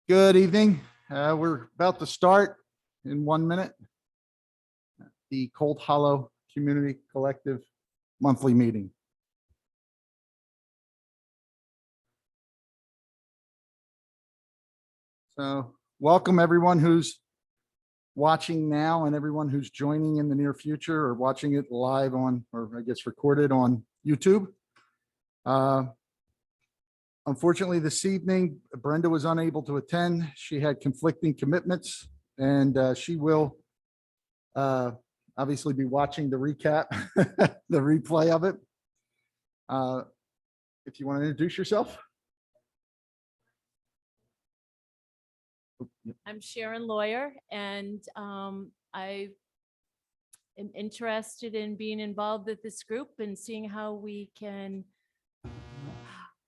Good evening. We're about to start in 1 minute. The Cold Hollow Community Collective monthly meeting. So welcome everyone who's watching now and everyone who's joining in the near future or watching it live on, or I guess recorded on YouTube. Unfortunately, this evening, Brenda was unable to attend. She had conflicting commitments, and she will obviously be watching the recap, the replay of it. If you want to introduce yourself. I'm Sharon Lawyer, and I am interested in being involved with this group and seeing how we can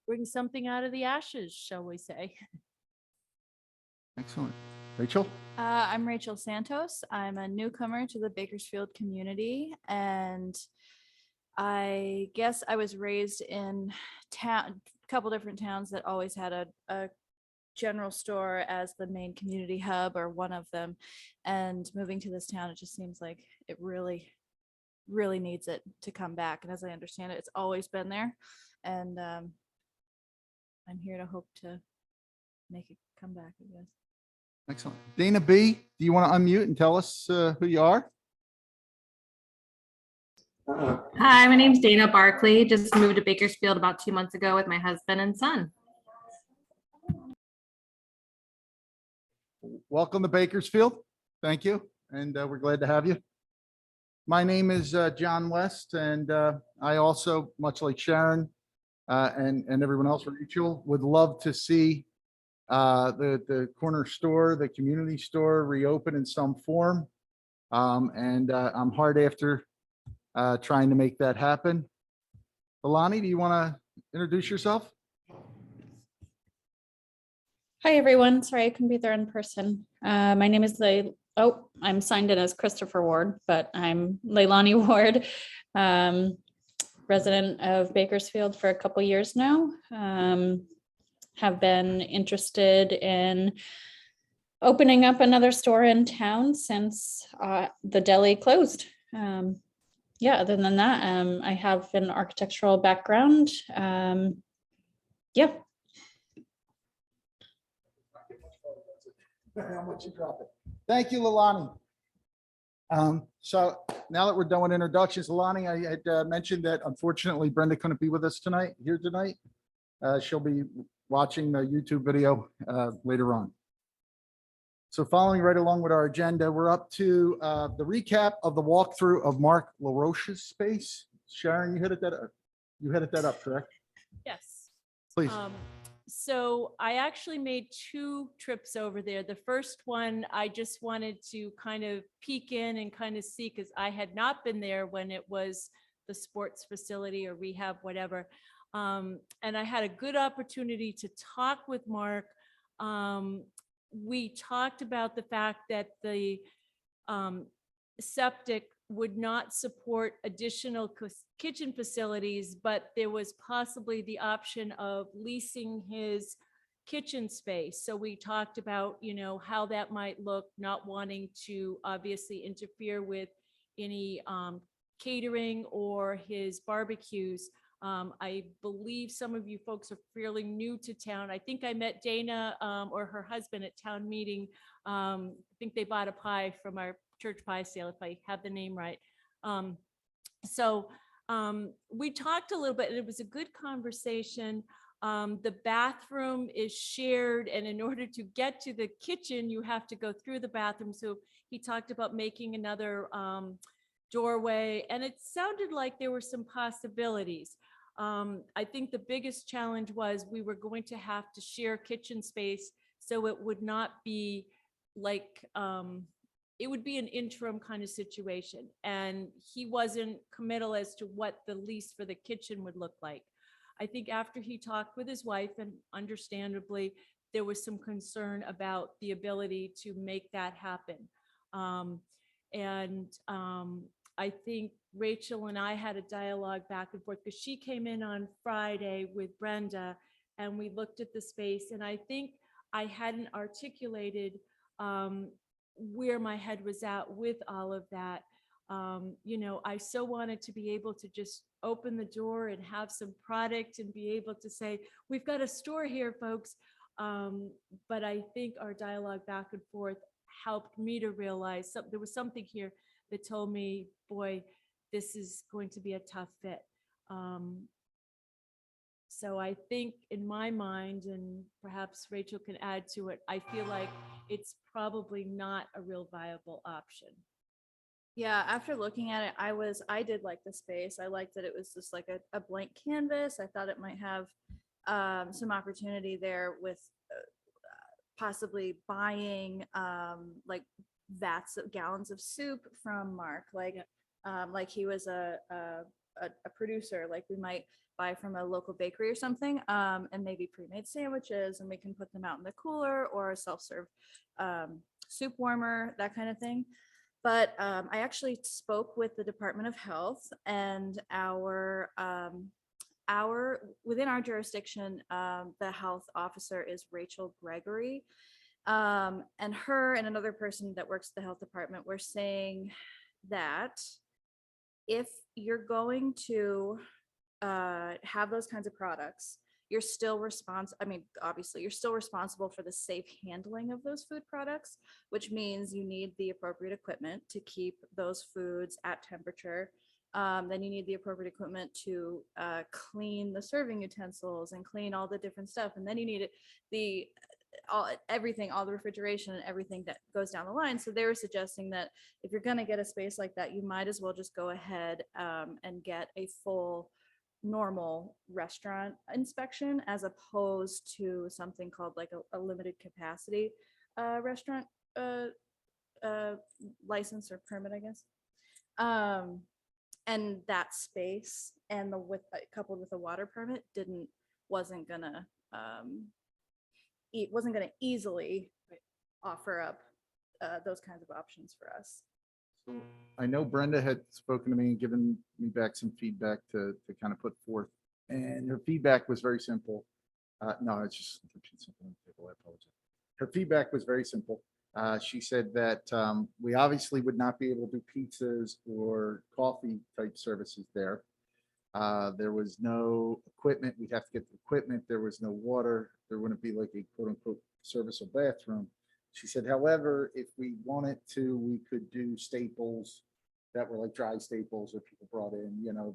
bring something out of the ashes, shall we say. Excellent. Rachel? I'm Rachel Santos. I'm a newcomer to the Bakersfield community, and I guess I was raised in a couple different towns that always had a general store as the main community hub or one of them. And moving to this town, it just seems like it really needs it to come back. And as I understand it, it's always been there. And I'm here to hope to make it come back, I guess. Excellent. Dana B., do you want to unmute and tell us who you are? Hi, my name's Dana Barkley. Just moved to Bakersfield about 2 months ago with my husband and son. Welcome to Bakersfield. Thank you. And we're glad to have you. My name is John West, and I also, much like Sharon and everyone else, Rachel, would love to see the corner store, the community store, reopen in some form. I'm hard after trying to make that happen. Alani, do you want to introduce yourself? Hi, everyone. Sorry, I couldn't be there in person. My name is I'm signed in as Christopher Ward, but I'm Leilani Ward, resident of Bakersfield for a couple years now. Have been interested in opening up another store in town since the deli closed. Yeah, other than that, I have an architectural background. Yeah. Thank you, Leilani. So now that we're done with introductions, Leilani, I had mentioned that unfortunately Brenda couldn't be with us tonight. She'll be watching the YouTube video later on. So following right along with our agenda, we're up to the recap of the walkthrough of Mark LaRoche's space. Sharon, you headed that up, correct? Yes. Please. So I actually made 2 trips over there. The first one, I just wanted to kind of peek in and kind of see, because I had not been there when it was the sports facility or rehab, whatever. And I had a good opportunity to talk with Mark. We talked about the fact that the septic would not support additional kitchen facilities, but there was possibly the option of leasing his kitchen space. So we talked about, how that might look, not wanting to obviously interfere with any catering or his barbecues. I believe some of you folks are fairly new to town. I think I met Dana or her husband at town meeting. I think they bought a pie from our church pie sale, if I have the name right. So we talked a little bit, and it was a good conversation. The bathroom is shared, and in order to get to the kitchen, you have to go through the bathroom. So he talked about making another doorway, and it sounded like there were some possibilities. I think the biggest challenge was we were going to have to share kitchen space, so it would not be like it would be an interim kind of situation, and he wasn't committal as to what the lease for the kitchen would look like. I think after he talked with his wife, and understandably, there was some concern about the ability to make that happen. I think Rachel and I had a dialogue back and forth, because she came in on Friday with Brenda, and we looked at the space, and I think I hadn't articulated where my head was at with all of that. You know, I so wanted to be able to just open the door and have some product and be able to say, we've got a store here, folks. But I think our dialogue back and forth helped me to realize there was something here that told me, boy, this is going to be a tough fit. So I think in my mind, and perhaps Rachel can add to it, I feel like it's probably not a real viable option. Yeah, after looking at it, I did like the space. I liked that it was just like a blank canvas. I thought it might have some opportunity there with possibly buying like vats of gallons of soup from Mark, like he was a producer, like we might buy from a local bakery or something, and maybe pre-made sandwiches, and we can put them out in the cooler, or a self-serve soup warmer, that kind of thing. But I actually spoke with the Department of Health, and within our jurisdiction, the health officer is Rachel Gregory. And her and another person that works at the health department were saying that if you're going to have those kinds of products, you're still obviously you're still responsible for the safe handling of those food products, which means you need the appropriate equipment to keep those foods at temperature. Then you need the appropriate equipment to clean the serving utensils and clean all the different stuff. And then you need all the refrigeration and everything that goes down the line. So they were suggesting that if you're going to get a space like that, you might as well just go ahead and get a full normal restaurant inspection, as opposed to something called like a limited capacity restaurant license or permit, I guess. And that space and coupled with a water permit wasn't gonna easily offer up those kinds of options for us. So I know Brenda had spoken to me and given me back some feedback to kind of put forth, and her feedback was very simple. No, it's just something on the table. I apologize. Her feedback was very simple. She said that we obviously would not be able to do pizzas or coffee type services there. There was no equipment. We'd have to get the equipment. There was no water. There wouldn't be like a quote unquote serviceable bathroom. She said, however, if we wanted to, we could do staples that were like dry staples, or people brought in, you know,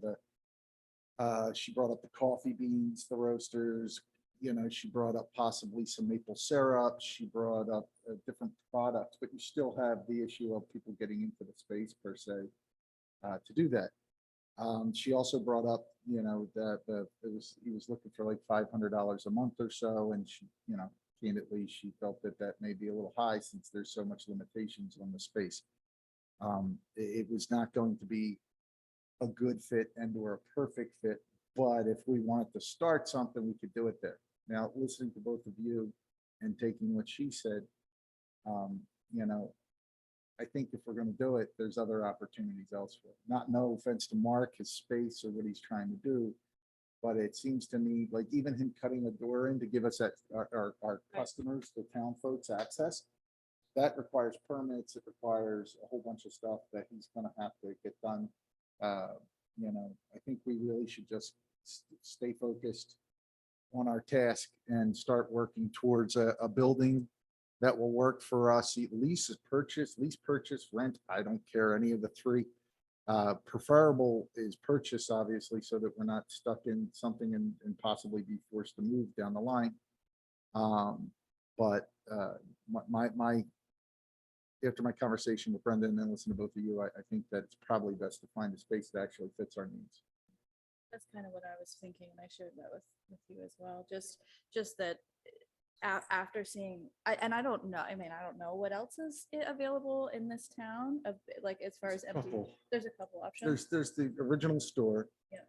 she brought up the coffee beans, the roasters, you know, she brought up possibly some maple syrup. She brought up different products, but you still have the issue of people getting into the space per se to do that. She also brought up, you know, that he was looking for like $500 a month or so, and she, you know, candidly, she felt that may be a little high since there's so much limitations on the space. It was not going to be a good fit and or a perfect fit, but if we wanted to start something, we could do it there. Now, listening to both of you and taking what she said, you know, I think if we're going to do it, there's other opportunities elsewhere. No offense to Mark, his space or what he's trying to do, but it seems to me like even him cutting a door in to give us our customers, the town folks, access, that requires permits. It requires a whole bunch of stuff that he's going to have to get done. You know, I think we really should just stay focused on our task and start working towards a building that will work for us. Lease purchase, rent. I don't care any of the three. Preferable is purchase, obviously, so that we're not stuck in something and possibly be forced to move down the line. But after my conversation with Brenda and then listen to both of you, I think that it's probably best to find a space that actually fits our needs. That's kind of what I was thinking, and I shared that with you as well. Just that after seeing, I don't know. I mean, I don't know what else is available in this town of like as far as empty. There's a couple options. There's the original store. Yeah.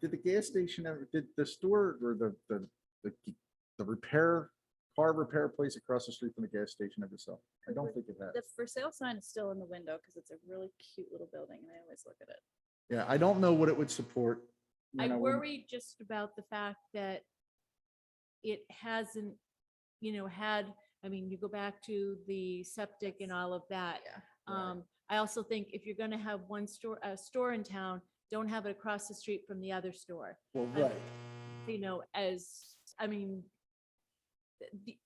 Did the gas station ever? Did the store or the car repair place across the street from the gas station ever sell? I don't think it has. The for sale sign is still in the window because it's a really cute little building, and I always look at it. Yeah, I don't know what it would support. I worry just about the fact that it hasn't, had, I mean, you go back to the septic and all of that. Right. I also think if you're gonna have a store in town, don't have it across the street from the other store. Well, I- right. I mean,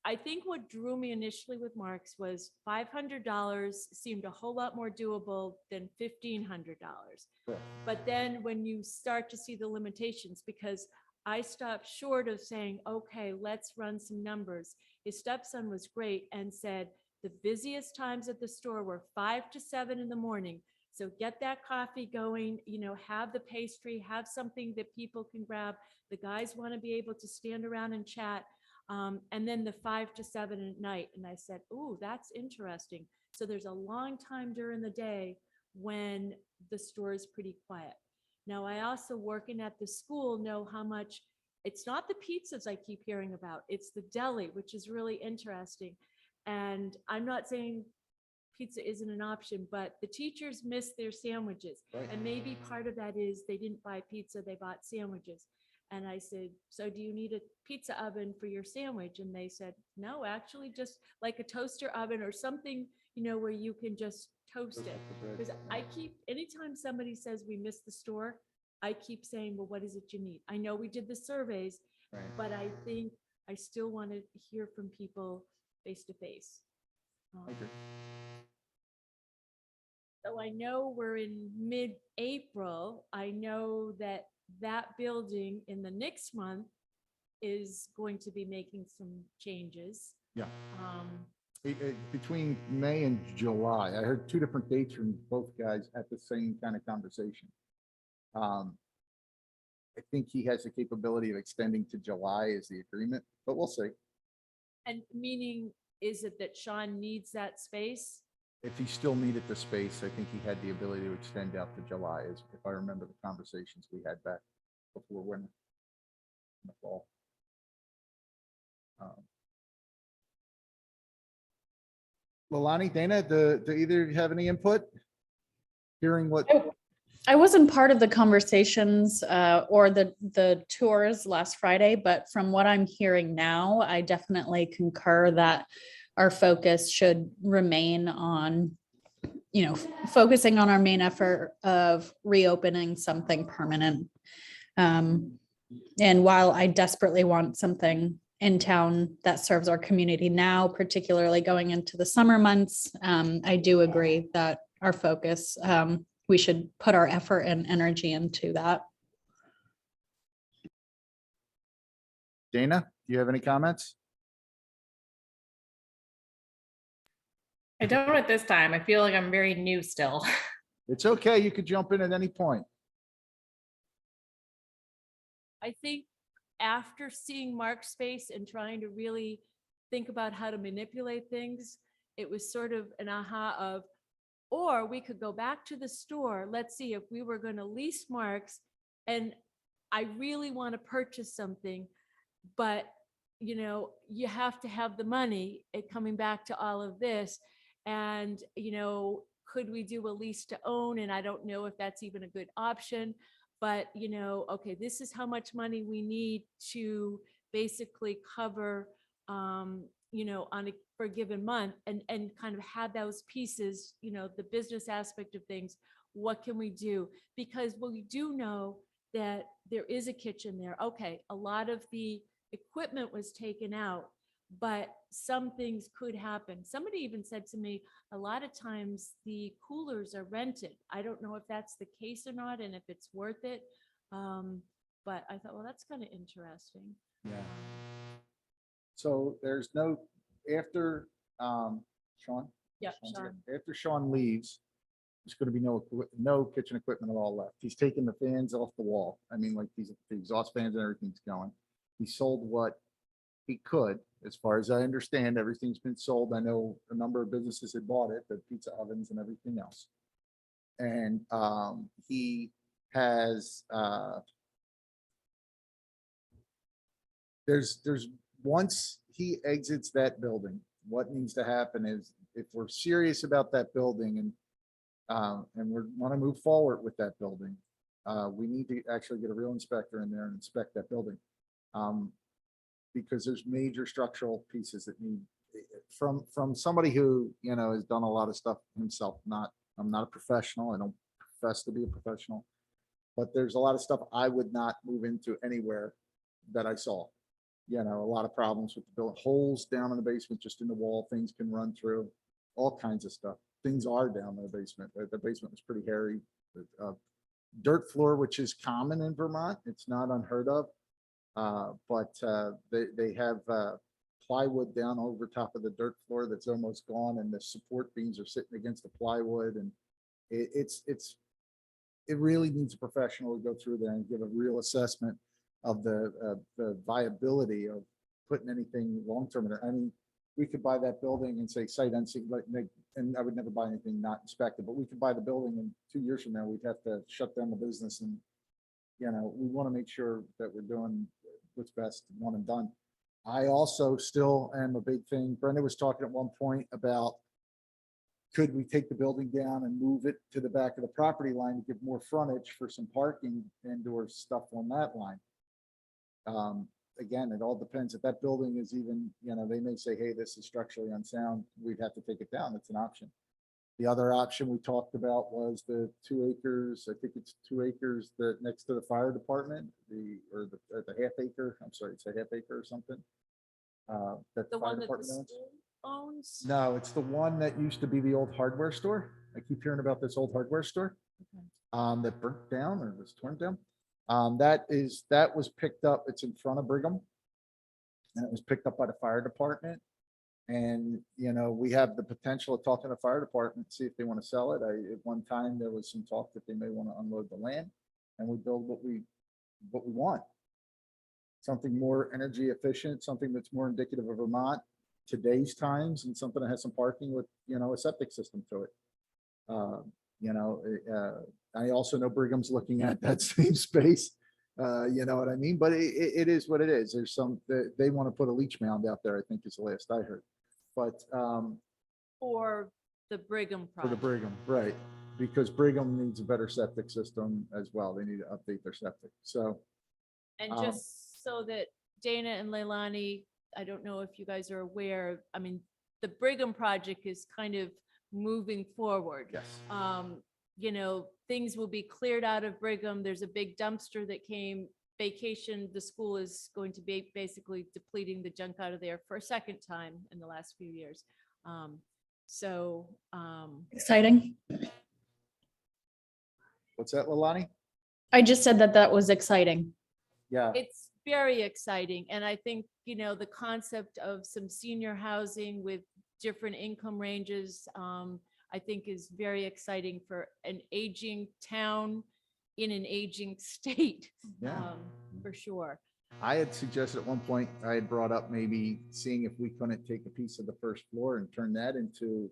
I think what drew me initially with Mark's was $500 seemed a whole lot more doable than $1,500. Correct. But then when you start to see the limitations, because I stopped short of saying, okay, let's run some numbers. His stepson was great and said the busiest times at the store were 5 to 7 in the morning. So get that coffee going, have the pastry, have something that people can grab. The guys want to be able to stand around and chat. And then the 5 to 7 at night. And I said, ooh, that's interesting. So there's a long time during the day when the store is pretty quiet. Now, I also, working at the school, know how much, it's not the pizzas I keep hearing about, it's the deli, which is really interesting. And I'm not saying pizza isn't an option, but the teachers miss their sandwiches. Right. And maybe part of that is they didn't buy pizza, they bought sandwiches. And I said, so do you need a pizza oven for your sandwich? And they said, no, actually just like a toaster oven or something, where you can just toast it. Because I keep, anytime somebody says we missed the store, I keep saying, well, what is it you need? I know we did the surveys, Right. but I think I still want to hear from people face to face. I agree. So I know we're in mid-April. I know that building in the next month is going to be making some changes. Yeah. Um, Between May and July, I heard two different dates from both guys at the same kind of conversation. I think he has the capability of extending to July is the agreement, but we'll see. And meaning, is it that Sean needs that space? If he still needed the space, I think he had the ability to extend out to July, as if I remember the conversations we had back before winter, in the fall. Lalani, Dana, do either of you have any input? Hearing what, I wasn't part of the conversations or the tours last Friday, but from what I'm hearing now, I definitely concur that our focus should remain on, focusing on our main effort of reopening something permanent. And while I desperately want something in town that serves our community now, particularly going into the summer months, I do agree that our focus, we should put our effort and energy into that. Dana, do you have any comments? I don't at this time. I feel like I'm very new still. It's okay. You could jump in at any point. I think after seeing Mark's space and trying to really think about how to manipulate things, it was sort of an aha of, or we could go back to the store. Let's see if we were going to lease Mark's and I really want to purchase something, but you have to have the money, coming back to all of this. And, could we do a lease to own? And I don't know if that's even a good option, but okay, this is how much money we need to basically cover, for a given month, and kind of have those pieces, the business aspect of things. What can we do? Because we do know that there is a kitchen there. Okay, a lot of the equipment was taken out, but some things could happen. Somebody even said to me, a lot of times the coolers are rented. I don't know if that's the case or not, and if it's worth it. But I thought, well, that's kind of interesting. Yeah. So there's no, after Sean? Yeah, Sean's Sean. here. After Sean leaves, there's going to be no kitchen equipment at all left. He's taking the fans off the wall. I mean, like the exhaust fans and everything's going. He sold what he could. As far as I understand, everything's been sold. I know a number of businesses had bought it, the pizza ovens and everything else. And he has, there's once he exits that building, what needs to happen is, if we're serious about that building and we want to move forward with that building, we need to actually get a real inspector in there and inspect that building. because there's major structural pieces that need, from somebody who, you know, has done a lot of stuff himself, I'm not a professional. I don't profess to be a professional. But there's a lot of stuff I would not move into anywhere that I saw. You know, a lot of problems with the building, holes down in the basement, just in the wall, things can run through, all kinds of stuff. Things are down in the basement. The basement was pretty hairy. Dirt floor, which is common in Vermont. It's not unheard of. But they have plywood down over top of the dirt floor that's almost gone, and the support beams are sitting against the plywood, and it really needs a professional to go through there and give a real assessment of the viability of putting anything long-term in there. I mean, we could buy that building and say sight unseen, and I would never buy anything not inspected, but we could buy the building and 2 years from now, we'd have to shut down the business. And, you know, we want to make sure that we're doing what's best, one and done. I also still am a big thing. Brenda was talking at one point about, could we take the building down and move it to the back of the property line to give more frontage for some parking and or stuff on that line? Again, it all depends. If that building is even, you know, they may say, hey, this is structurally unsound, we'd have to take it down. It's an option. The other option we talked about was the 2 acres, I think it's 2 acres that next to the fire department, the half acre, I'm sorry, it's a half acre or something. That The fire one that the department owns. school owns? No, it's the one that used to be the old hardware store. I keep hearing about this old hardware store that burnt down or was torn down. That was picked up. It's in front of Brigham, and it was picked up by the fire department. And, you know, we have the potential of talking to the fire department, see if they want to sell it. At one time, there was some talk that they may want to unload the land and we build what we want. Something more energy efficient, something that's more indicative of Vermont, today's times, and something that has some parking with, you know, a septic system to it. You know, I also know Brigham's looking at that same space. You know what I mean? But it is what it is. There's they want to put a leach mound out there, I think is the last I heard. But For the Brigham for the project. Brigham, right? Because Brigham needs a better septic system as well. They need to update their septic. So And just so that Dana and Leilani, I don't know if you guys are aware, I mean, the Brigham project is kind of moving forward. yes, You know, things will be cleared out of Brigham. There's a big dumpster that came vacation. The school is going to be basically depleting the junk out of there for a second time in the last few years. Exciting. what's that, Lalani? I just said that was exciting. Yeah, It's very exciting. And I think, you know, the concept of some senior housing with different income ranges, I think is very exciting for an aging town in an aging state. Yeah. For sure. I had suggested at one point, I had brought up maybe seeing if we couldn't take a piece of the first floor and turn that into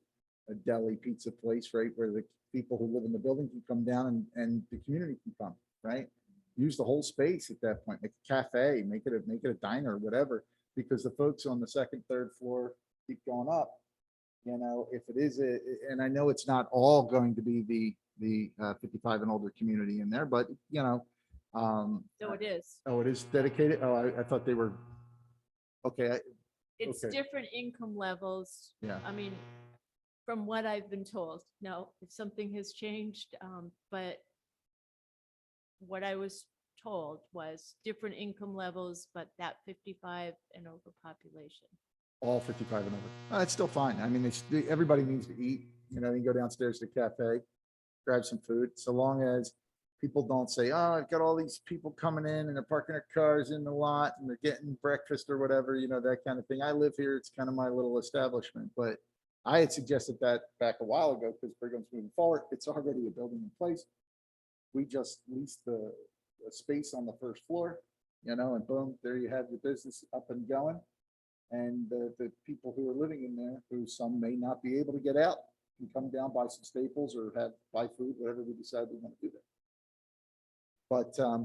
a deli pizza place, right? Where the people who live in the building can come down and the community can come, right? Use the whole space at that point, make a cafe, make it a diner, whatever, because the folks on the second, third floor keep going up. You know, if it is and I know it's not all going to be the 55 and older community in there, but you know, So it is. oh, it is dedicated. Oh, I thought they were. Okay, It's Okay. different income levels. yeah. I mean, from what I've been told, now, if something has changed, but what I was told was different income levels, but that 55 and over population. All 55 and over. It's still fine. I mean, everybody needs to eat. You know, you go downstairs to the cafe, grab some food. So long as people don't say, oh, I've got all these people coming in and they're parking their cars in the lot and they're getting breakfast or whatever, you know, that kind of thing. I live here. It's kind of my little establishment. But I had suggested that back a while ago because Brigham's moving forward. It's already a building in place. We just leased the space on the first floor, you know, and boom, there you have your business up and going. And the people who are living in there, who some may not be able to get out, can come down, buy some staples or buy food, whatever we decide we want to do there. But like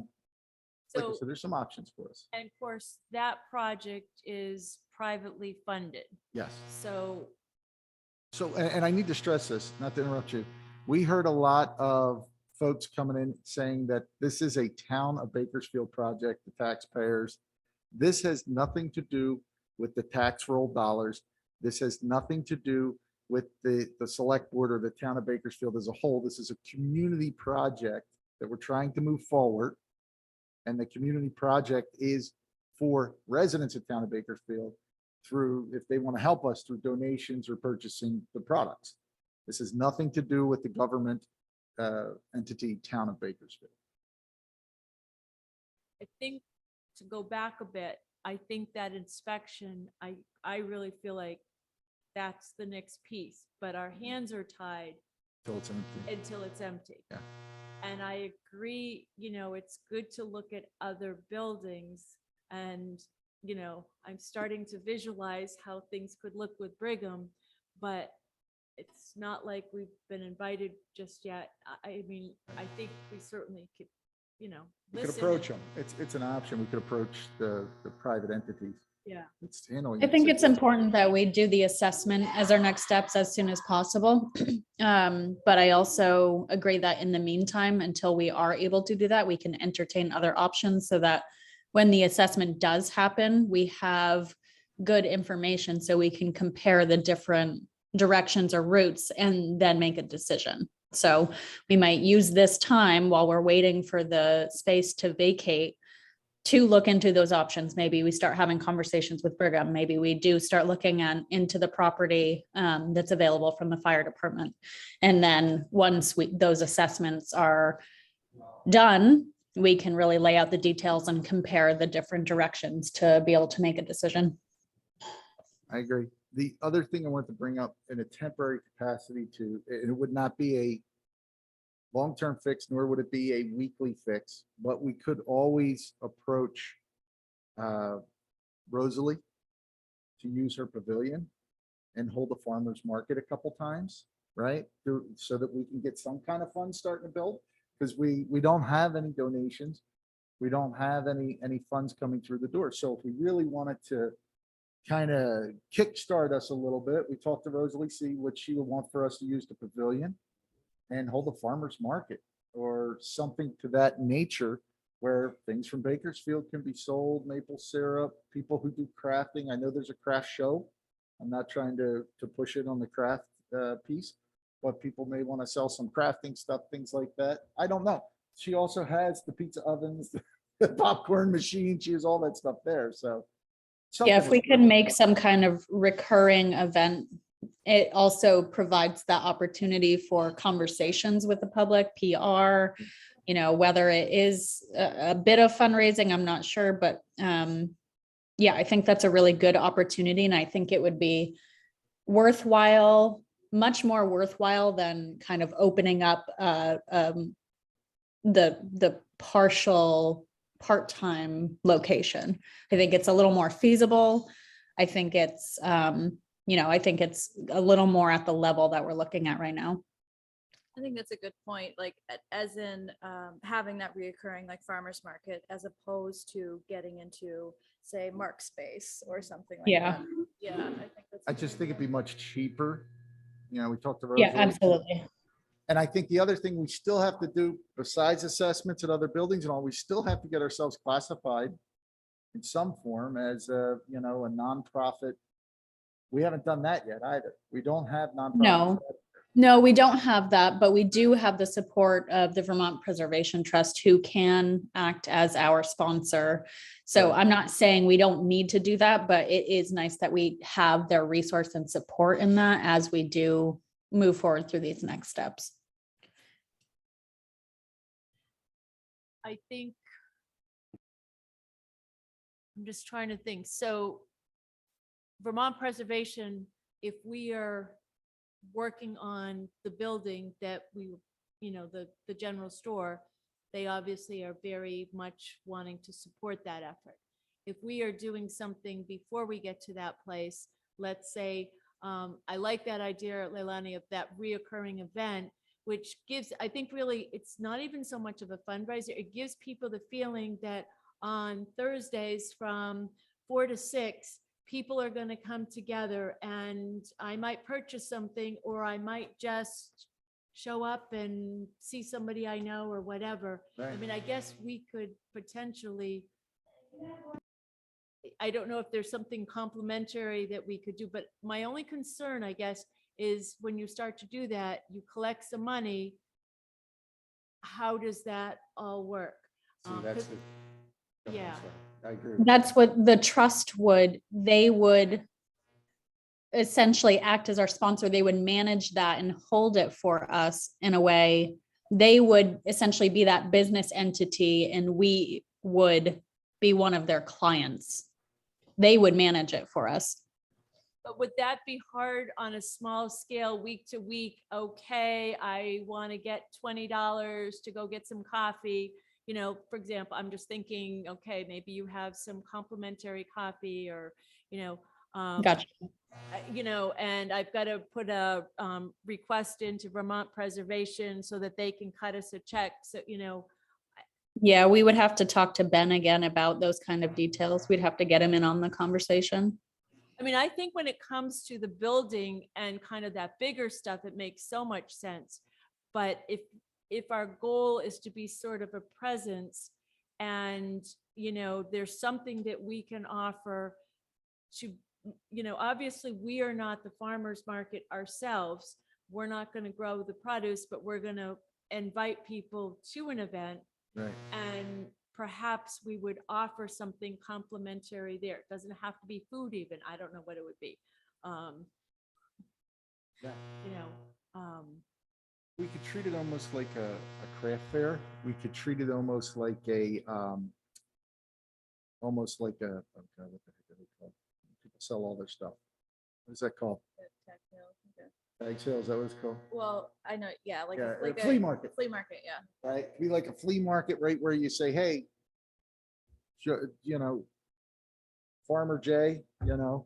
I So, said, there's some options for us. and of course, that project is privately funded. Yes. So And I need to stress this, not to interrupt you. We heard a lot of folks coming in saying that this is a town of Bakersfield project, the taxpayers. This has nothing to do with the tax roll dollars. This has nothing to do with the select board or the town of Bakersfield as a whole. This is a community project that we're trying to move forward. And the community project is for residents of town of Bakersfield through, if they want to help us through donations or purchasing the products. This has nothing to do with the government entity, town of Bakersfield. I think to go back a bit, I think that inspection, I really feel like that's the next piece, but our hands are tied Till it's empty. until it's empty. Yeah. And I agree, it's good to look at other buildings and, I'm starting to visualize how things could look with Brigham, but it's not like we've been invited just yet. I mean, I think we certainly could, We could listen. approach them. It's an option. We could approach the private entities. Yeah. It's handling. I think it. it's important that we do the assessment as our next steps as soon as possible. But I also agree that in the meantime, until we are able to do that, we can entertain other options so that when the assessment does happen, we have good information so we can compare the different directions or routes and then make a decision. So we might use this time while we're waiting for the space to vacate to look into those options. Maybe we start having conversations with Brigham. Maybe we do start looking into the property that's available from the fire department. And then once those assessments are done, we can really lay out the details and compare the different directions to be able to make a decision. I agree. The other thing I want to bring up in a temporary capacity too, and it would not be a long-term fix, nor would it be a weekly fix, but we could always approach Rosalie to use her pavilion and hold a farmer's market a couple times, right? So that we can get some kind of fund starting to build, because we don't have any donations. We don't have any funds coming through the door. So if we really wanted to kind of kickstart us a little bit, we talked to Rosalie, see what she would want for us to use the pavilion and hold a farmer's market or something to that nature, where things from Bakersfield can be sold, maple syrup, people who do crafting. I know there's a craft show. I'm not trying to push it on the craft piece, but people may want to sell some crafting stuff, things like that. I don't know. She also has the pizza ovens, the popcorn machine. She has all that stuff there. So Yeah, if something we to- can make some kind of recurring event, it also provides that opportunity for conversations with the public, PR, whether it is a bit of fundraising, I'm not sure, but yeah, I think that's a really good opportunity. And I think it would be worthwhile, much more worthwhile than kind of opening up the partial part-time location. I think it's a little more feasible. I think it's, I think it's a little more at the level that we're looking at right now. I think that's a good point, like as in having that reoccurring like farmer's market as opposed to getting into, say, Mark Space or something like Yeah. that. Yeah, I think that's. I just think it'd be much cheaper. We talked to Yeah, Rosalie. absolutely. And I think the other thing we still have to do, besides assessments at other buildings and all, we still have to get ourselves classified in some form as a nonprofit. We haven't done that yet either. We don't have nonprofits. No, we don't have that, but we do have the support of the Vermont Preservation Trust, who can act as our sponsor. So I'm not saying we don't need to do that, but it is nice that we have their resource and support in that as we do move forward through these next steps. I think I'm just trying to think. So Vermont Preservation, if we are working on the building that the general store, they obviously are very much wanting to support that effort. If we are doing something before we get to that place, let's say, I like that idea, Leilani, of that reoccurring event, which gives, I think really, it's not even so much of a fundraiser. It gives people the feeling that on Thursdays from 4 to 6, people are going to come together and I might purchase something, or I might just show up and see somebody I know or whatever. I Right. mean, I guess we could potentially I don't know if there's something complimentary that we could do, but my only concern, I guess, is when you start to do that, you collect some money. How does that all work? See, 'Cause- I'm yeah. sorry. I agree. with That's what the trust would, they would essentially act as our sponsor. They would manage that and hold it for us in a way. They would essentially be that business entity and we would be one of their clients. They would manage it for us. But would that be hard on a small scale, week to week? Okay, I want to get $20 to go get some coffee. You know, for example, I'm just thinking, okay, maybe you have some complimentary coffee or, Gotcha. you know, and I've got to put a request into Vermont Preservation so that they can cut us a check. So, Yeah, we would have to talk to Ben again about those kind of details. We'd have to get him in on the conversation. I mean, I think when it comes to the building and kind of that bigger stuff, it makes so much sense. But if our goal is to be sort of a presence and, there's something that we can offer to, obviously we are not the farmer's market ourselves. We're not going to grow the produce, but we're going to invite people to an event. Right. And perhaps we would offer something complimentary there. It doesn't have to be food even. I don't know what it would be. Yeah. We could treat it almost like a craft fair. We could treat it almost like a, oh God, what the heck are they called? People sell all their stuff. What is that called? Bag sale, is that what it's called? Well, I know, yeah, like, Yeah, like a flea market. Flea market, yeah. Right? Be like a flea market, right, where you say, hey, Farmer Jay, $10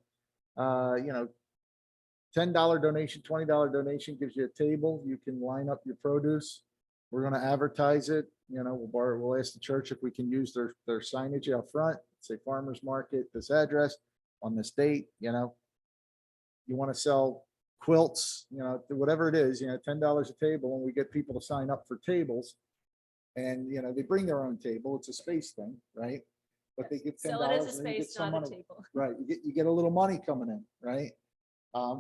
donation, $20 donation gives you a table. You can line up your produce. We're going to advertise it. We'll ask the church if we can use their signage out front, say farmer's market, this address on this date, you want to sell quilts, whatever it is, $10 a table, and we get people to sign up for tables. And, they bring their own table. It's a space thing, right? But they get $10. Sell it as a and then you get space, not a someone- table. Right, you get a little money coming in, right?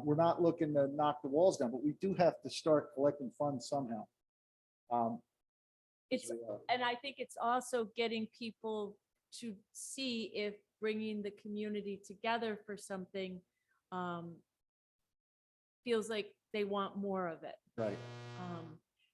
We're not looking to knock the walls down, but we do have to start collecting funds somehow. It's, and I think it's also getting people to see if bringing the community together for something feels like they want more of it. Right,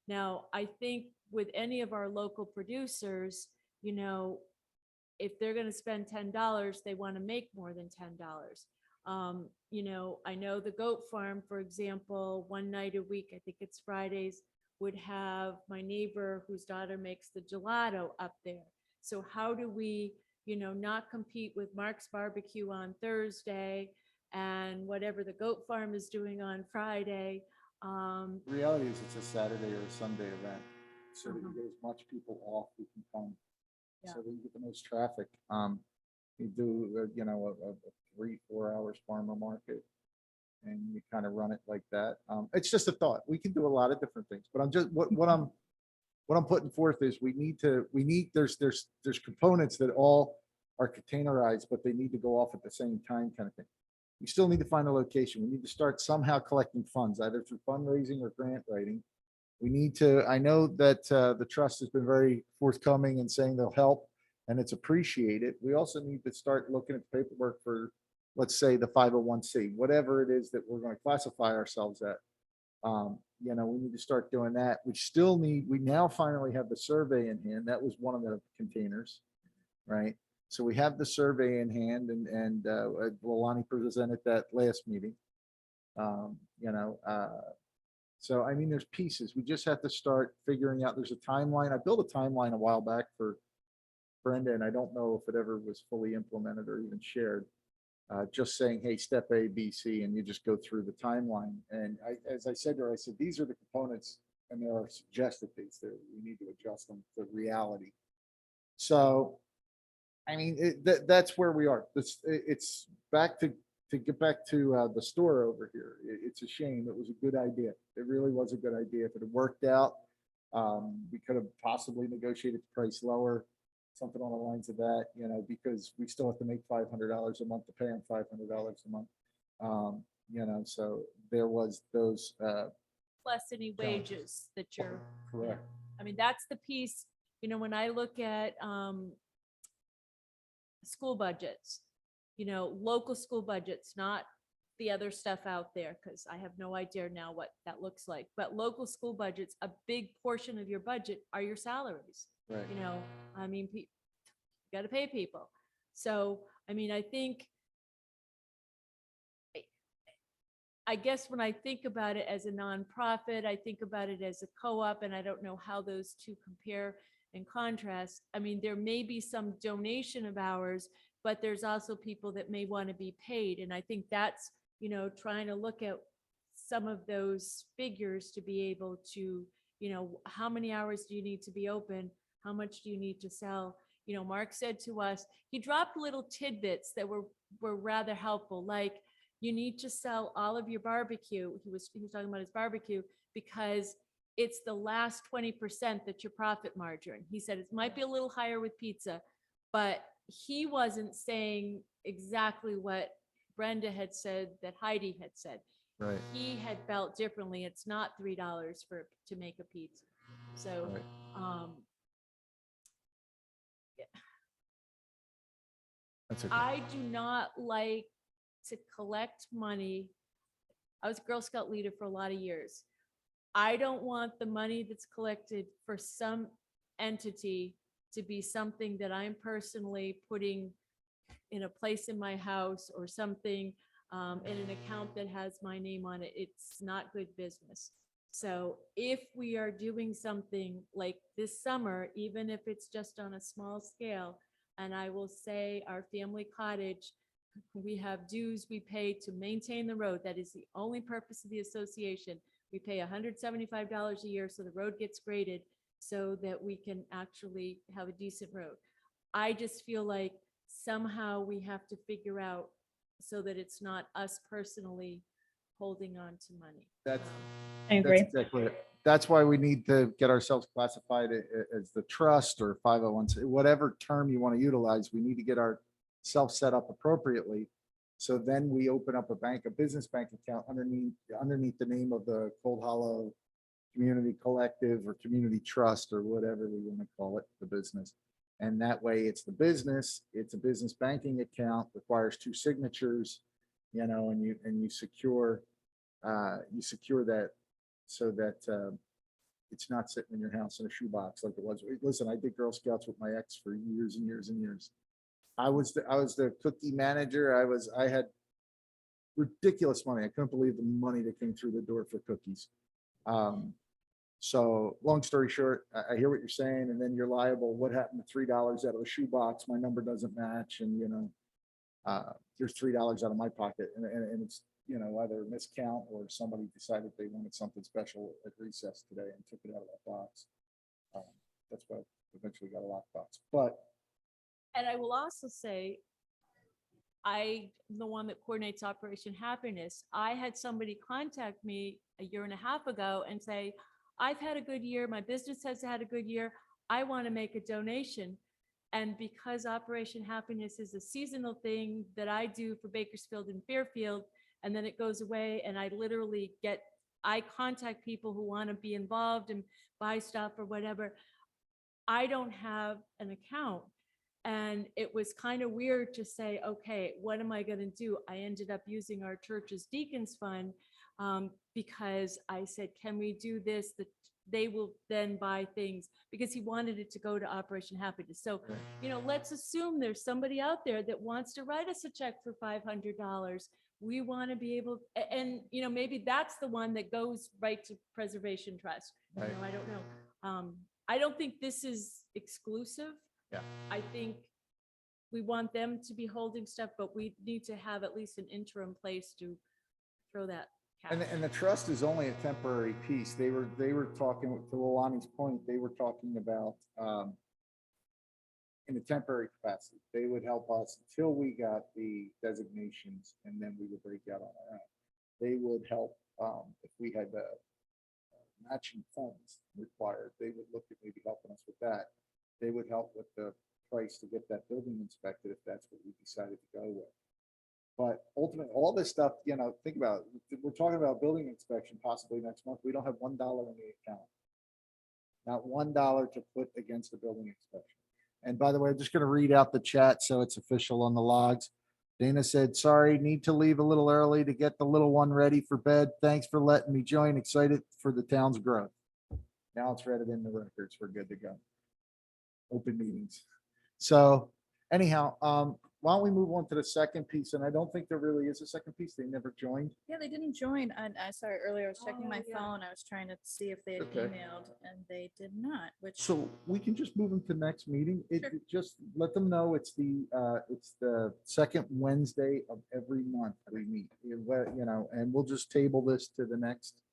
Now, I think with any of our local producers, if they're going to spend $10, they want to make more than $10. I know the goat farm, for example, one night a week, I think it's Fridays, would have my neighbor whose daughter makes the gelato up there. So how do we, not compete with Mark's Barbecue on Thursday and whatever the goat farm is doing on Friday? the reality is it's a Saturday or a Sunday event, so that you get as much people off who can come. So that you get the most traffic. You do, a 3-4 hours farmer market, and you kind of run it like that. It's just a thought. We can do a lot of different things, but I'm just, what I'm putting forth is there's components that all are containerized, but they need to go off at the same time kind of thing. We still need to find a location. We need to start somehow collecting funds, either through fundraising or grant writing. We need to, I know that the trust has been very forthcoming and saying they'll help, and it's appreciated. We also need to start looking at the paperwork for, let's say, the 501c, whatever it is that we're going to classify ourselves at. We need to start doing that. We now finally have the survey in hand. That was one of the containers, right? So we have the survey in hand, and Lonnie presented that last meeting. So, I mean, there's pieces. We just have to start figuring out, there's a timeline. I built a timeline a while back for Brenda, and I don't know if it ever was fully implemented or even shared. Just saying, hey, step A, B, C, and you just go through the timeline. And as I said to her, I said, these are the components, and there are suggested dates there. We need to adjust them to reality. So, I mean, that's where we are. It's back to get back to the store over here. It's a shame. It was a good idea. It really was a good idea. If it had worked out, we could have possibly negotiated the price lower. something on the lines of that, you know, because we still have to make $500 a month to pay them $500 a month. You know, so there was those, Plus any Challenges. wages that you're. correct. I mean, that's the piece, you know, when I look at school budgets, you know, local school budgets, not the other stuff out there, because I have no idea now what that looks like. But local school budgets, a big portion of your budget are your salaries. Right. You know, I mean, you got to pay people. So, I mean, I think, I guess when I think about it as a nonprofit, I think about it as a co-op, and I don't know how those two compare and contrast. I mean, there may be some donation of ours, but there's also people that may want to be paid. And I think that's, you know, trying to look at some of those figures to be able to, you know, how many hours do you need to be open? How much do you need to sell? You know, Mark said to us, he dropped little tidbits that were rather helpful, like, you need to sell all of your barbecue. He was talking about his barbecue because it's the last 20% that's your profit margin. He said it might be a little higher with pizza, but he wasn't saying exactly what Brenda had said that Heidi had said. Right. He had felt differently. It's not $3 to make a pizza. So, Right. That's okay. I do not like to collect money. I was a Girl Scout leader for a lot of years. I don't want the money that's collected for some entity to be something that I'm personally putting in a place in my house or something in an account that has my name on it. It's not good business. So if we are doing something like this summer, even if it's just on a small scale, and I will say our family cottage, we have dues we pay to maintain the road. That is the only purpose of the association. We pay $175 a year so the road gets graded so that we can actually have a decent road. I just feel like somehow we have to figure out so that it's not us personally holding on to money. That's, I agree. that's exactly it. That's why we need to get ourselves classified as the trust or 501, whatever term you want to utilize. We need to get ourselves set up appropriately. So then we open up a business bank account underneath the name of the Cold Hollow Community Collective or Community Trust or whatever we want to call it, the business. And that way it's the business, it's a business banking account, requires 2 signatures, you know, and you secure that so that it's not sitting in your house in a shoebox like it was. Listen, I did Girl Scouts with my ex for years and years and years. I was the cookie manager. I had ridiculous money. I couldn't believe the money that came through the door for cookies. So long story short, I hear what you're saying, and then you're liable. What happened to $3 out of a shoebox? My number doesn't match, and you know, here's $3 out of my pocket, and it's, you know, either a miscount or somebody decided they wanted something special at recess today and took it out of that box. That's why I eventually got a lockbox. But And I will also say, I'm the one that coordinates Operation Happiness. I had somebody contact me a year and a half ago and say, I've had a good year. My business has had a good year. I want to make a donation. And because Operation Happiness is a seasonal thing that I do for Bakersfield and Fairfield, and then it goes away, and I contact people who want to be involved and buy stuff or whatever. I don't have an account. And it was kind of weird to say, okay, what am I going to do? I ended up using our church's Deacons Fund because I said, can we do this? That they will then buy things, because he wanted it to go to Operation Happiness. So, you know, let's assume there's somebody out there that wants to write us a check for $500. We want to be able, and, you know, maybe that's the one that goes right to Preservation Trust. You Right. know, I don't know. I don't think this is exclusive. Yeah. I think we want them to be holding stuff, but we need to have at least an interim place to throw that. And the trust is only a temporary piece. They were talking, to Lilani's point, they were talking about in a temporary capacity. They would help us until we got the designations, and then we would break out on our own. They would help if we had the matching funds required. They would look at maybe helping us with that. They would help with the price to get that building inspected if that's what we decided to go with. But ultimately, all this stuff, think about it. We're talking about building inspection possibly next month. We don't have $1 in the account. Not $1 to put against the building inspection. And by the way, I'm just going to read out the chat so it's official on the logs. Dana said, sorry, need to leave a little early to get the little one ready for bed. Thanks for letting me join. Excited for the town's growth. Now it's read it in the records. We're good to go. Open meetings. So anyhow, why don't we move on to the second piece? And I don't think there really is a second piece. They never joined. Yeah, they didn't join. And I saw it earlier. I was checking my Oh, yeah. phone. I was trying to see if they had Okay. emailed and they did not, which. So we can just move them to next meeting. Sure. Just let them know it's the second Wednesday of every month we meet. And we'll just table this to the next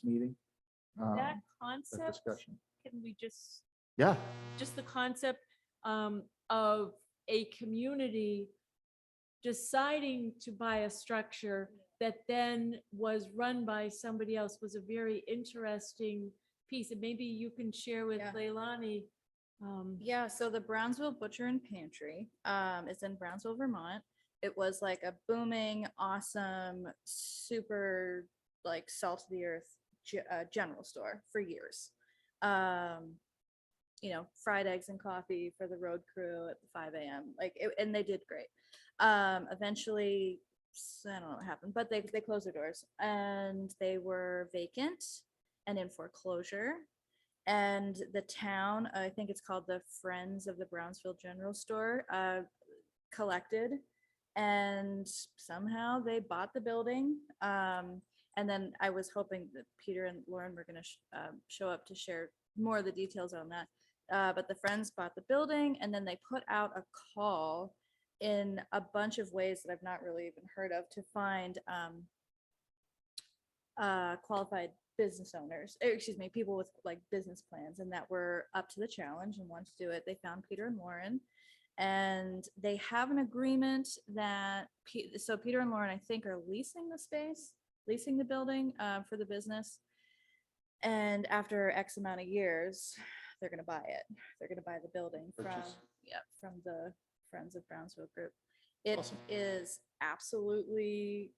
meeting. That that concept, discussion. can we just Yeah, the concept of a community deciding to buy a structure that then was run by somebody else was a very interesting piece. And maybe you can share with Yeah. Leilani. Yeah, so the Brownsville Butcher and Pantry is in Brownsville, Vermont. It was like a booming, awesome, super like salt of the earth general store for years. Fried eggs and coffee for the road crew at 5 a.m. And they did great. Eventually, I don't know what happened, but they closed their doors and they were vacant and in foreclosure. And the town, I think it's called the Friends of the Brownsville General Store, collected, and somehow they bought the building. And then I was hoping that Peter and Lauren were going to show up to share more of the details on that. But the Friends bought the building, and then they put out a call in a bunch of ways that I've not really even heard of to find qualified business owners, people with like business plans and that were up to the challenge and wanted to do it. They found Peter and Lauren, and they have an agreement that so Peter and Lauren, I think, are leasing the building for the business. And after X amount of years, they're going to buy it. They're going to buy the building Purchase. from the Friends of Brownsville group. It Awesome. is absolutely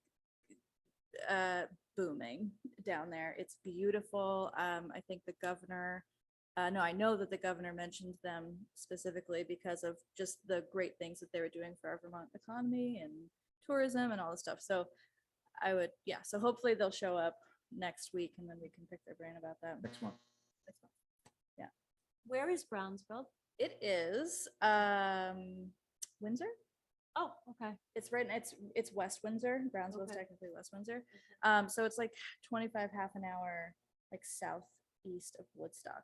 booming down there. It's beautiful. I think the governor, I know that the governor mentioned them specifically because of just the great things that they were doing for our Vermont economy and tourism and all this stuff. So so hopefully they'll show up next week and then we can pick their brain about that. next month. Yeah. Where is Brownsville? It is Windsor. Oh, okay. It's right. It's West Windsor. Brownsville is Okay. technically West Windsor. So it's like 25, half an hour, like southeast of Woodstock.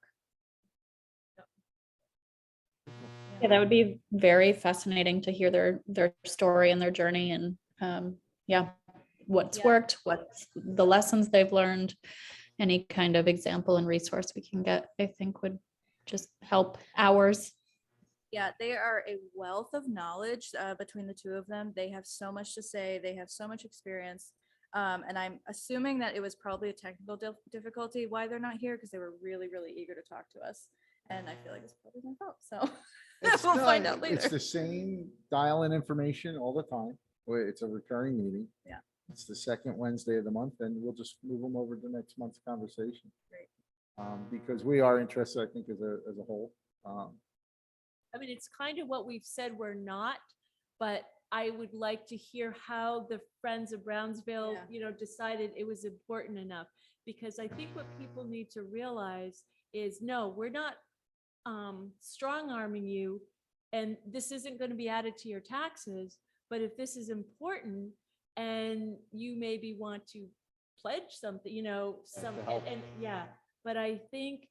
Yeah, that would be very fascinating to hear their story and their journey and what's Yeah. worked, what the lessons they've learned. Any kind of example and resource we can get, I think would just help ours. Yeah, they are a wealth of knowledge between the two of them. They have so much to say. They have so much experience. And I'm assuming that it was probably a technical difficulty why they're not here, because they were really, really eager to talk to us. And I feel like it's probably my fault. So we'll find out It's later. the same dial-in information all the time. It's a recurring meeting. Yeah. It's the second Wednesday of the month, and we'll just move them over to next month's conversation. Great. Because we are interested, I think, as a whole. I mean, it's kind of what we've said we're not, but I would like to hear how the Friends of Brownsville, Yeah. decided it was important enough. Because I think what people need to realize is, no, we're not strong arming you, and this isn't going to be added to your taxes. But if this is important and you maybe want to pledge something, help. and yeah, but I think,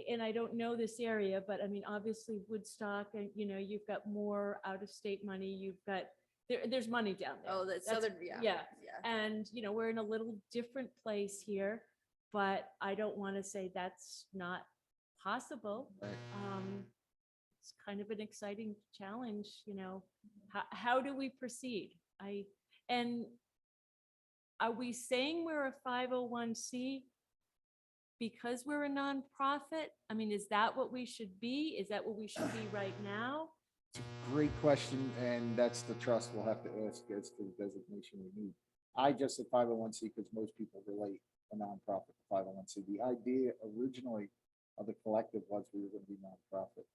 and I don't know this area, but I mean, obviously Woodstock, and you've got more out of state money. You've got, there's money down there. Oh, the That's- southern, yeah. And, we're in a little different place here, but I don't want to say that's not possible. Right. It's kind of an exciting challenge, how do we proceed? And are we saying we're a 501c? because we're a nonprofit? I mean, is that what we should be? Is that what we should be right now? Great question, and that's the trust we'll have to ask as to the designation we need. I just said 501c because most people relate a nonprofit to 501c. The idea originally of the collective was we were going to be nonprofit.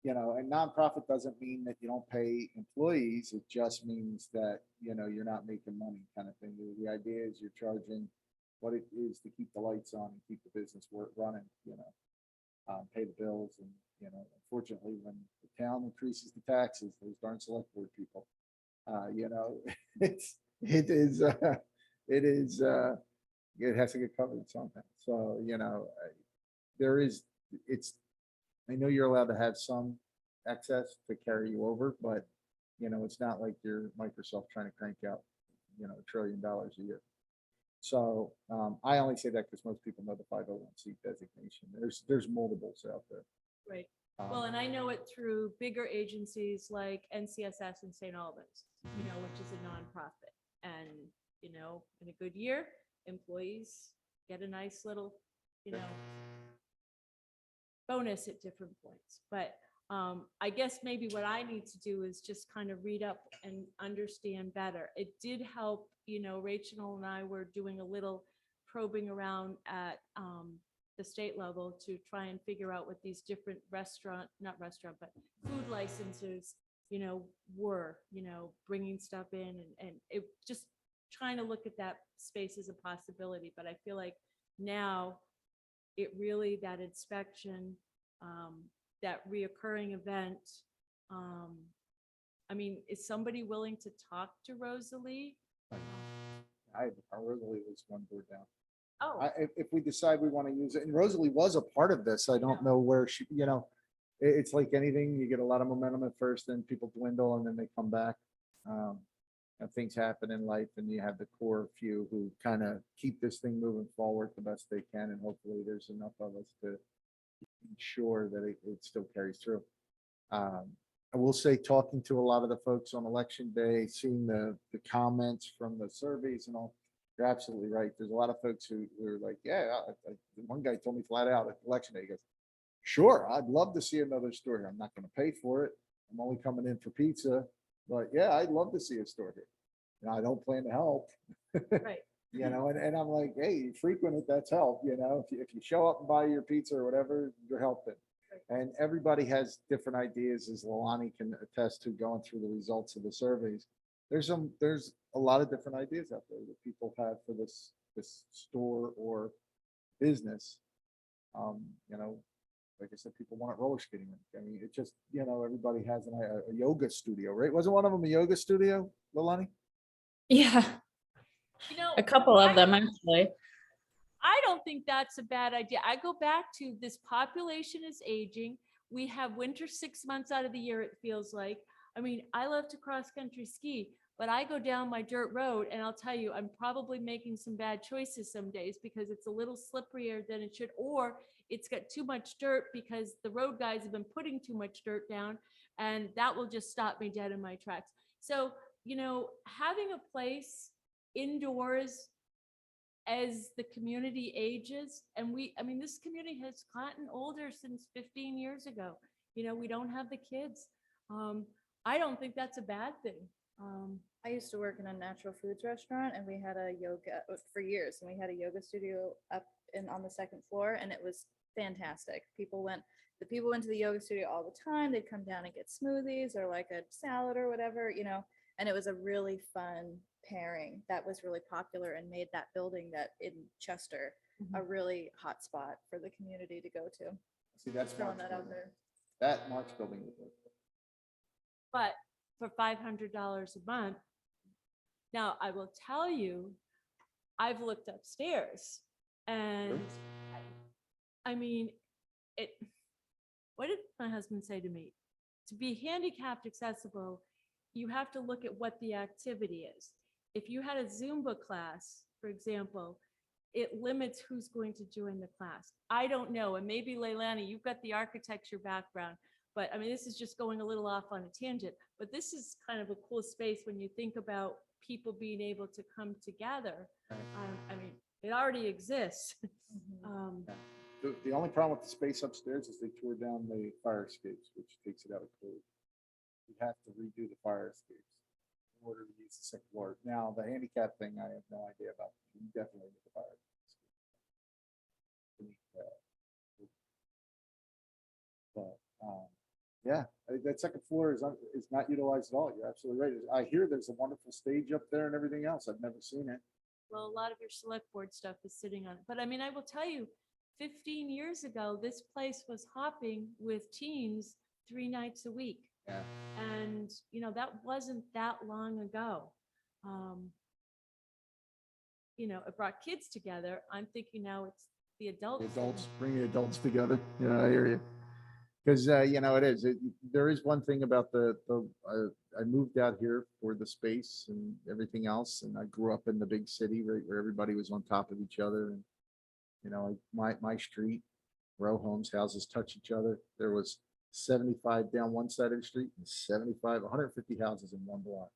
You know, and nonprofit doesn't mean that you don't pay employees. It just means that, you know, you're not making money kind of thing. The idea is you're charging what it is to keep the lights on and keep the business running, you know, pay the bills. And, you know, unfortunately, when the town increases the taxes, those darn select board people, you know, it has to get covered somehow. So, you know, I know you're allowed to have some excess to carry you over, but, you know, it's not like you're Microsoft trying to crank out, you know, $1 trillion a year. So I only say that because most people know the 501c designation. There's multiples out there. Right. Well, and I know it through bigger agencies like NCSS in St. Albans, you know, which is a nonprofit. And, you know, in a good year, employees get a nice little, you know, bonus at different points. But I guess maybe what I need to do is just kind of read up and understand better. It did help, you know, Rachel and I were doing a little probing around at the state level to try and figure out what these different but food licenses, you know, were, you know, bringing stuff in and it just trying to look at that space as a possibility. But I feel like now it really, that inspection, that reoccurring event. I mean, is somebody willing to talk to Rosalie? Rosalie was one board down. Oh, If we decide we want to use it, and Rosalie was a part of this, I don't know where she, you know, it's like anything, you get a lot of momentum at first, then people dwindle and then they come back. And things happen in life and you have the core few who kind of keep this thing moving forward the best they can. And hopefully there's enough of us to ensure that it still carries through. I will say, talking to a lot of the folks on election day, seeing the comments from the surveys and all, you're absolutely right. There's a lot of folks who are like, yeah, one guy told me flat out at election day, he goes, sure, I'd love to see another store here. I'm not going to pay for it. I'm only coming in for pizza, but yeah, I'd love to see a store here. And I don't plan to help. right. You know, and I'm like, hey, you frequent it, that's help. You know, if you show up and buy your pizza or whatever, you're helping. And everybody has different ideas, as Lalani can attest to going through the results of the surveys. There's a lot of different ideas out there that people have for this store or business. You know, like I said, people want roller skating. I mean, it just, you know, everybody has a yoga studio, right? Wasn't one of them a yoga studio, Lalani? Yeah, You know, a couple of them actually. I don't think that's a bad idea. I go back to this population is aging. We have winter 6 months out of the year, it feels like. I mean, I love to cross country ski, but I go down my dirt road and I'll tell you, I'm probably making some bad choices some days because it's a little slipperier than it should, or it's got too much dirt because the road guys have been putting too much dirt down and that will just stop me dead in my tracks. So, you know, having a place indoors as the community ages, and I mean, this community has gotten older since 15 years ago. You know, we don't have the kids. I don't think that's a bad thing. I used to work in a natural foods restaurant and we had a yoga for years and we had a yoga studio up on the second floor and it was fantastic. The people went to the yoga studio all the time. They'd come down and get smoothies or like a salad or whatever, you know, and it was a really fun pairing that was really popular and made that building that in Chester a really hot spot for the community to go to. See, that's Just throwing Mark's that out building. there. That Mark's building would work. But for $500 a month, now I will tell you, I've looked upstairs and I mean, what did my husband say to me? To be handicapped accessible, you have to look at what the activity is. If you had a Zumba class, for example, it limits who's going to join the class. I don't know. And maybe Leilani, you've got the architecture background, but I mean, this is just going a little off on a tangent, but this is kind of a cool space when you think about people being able to come together. I mean, it already exists. The only problem with the space upstairs is they tore down the fire escapes, which takes it out of code. We have to redo the fire escapes in order to use the second floor. Now, the handicap thing, I have no idea about. You definitely need the fire. But, yeah, that second floor is not utilized at all. You're absolutely right. I hear there's a wonderful stage up there and everything else. I've never seen it. Well, a lot of your select board stuff is sitting on it. But I mean, I will tell you, 15 years ago, this place was hopping with teens 3 nights a week. Yeah. And, you know, that wasn't that long ago. You know, it brought kids together. I'm thinking now it's the The adults. adults, bring the adults together. Yeah, I hear you. Because, you know, there is one thing about I moved out here for the space and everything else. And I grew up in the big city, right, where everybody was on top of each other. And, you know, my street, row homes, houses touch each other. There was 75 down one side of the street and 150 houses in one block.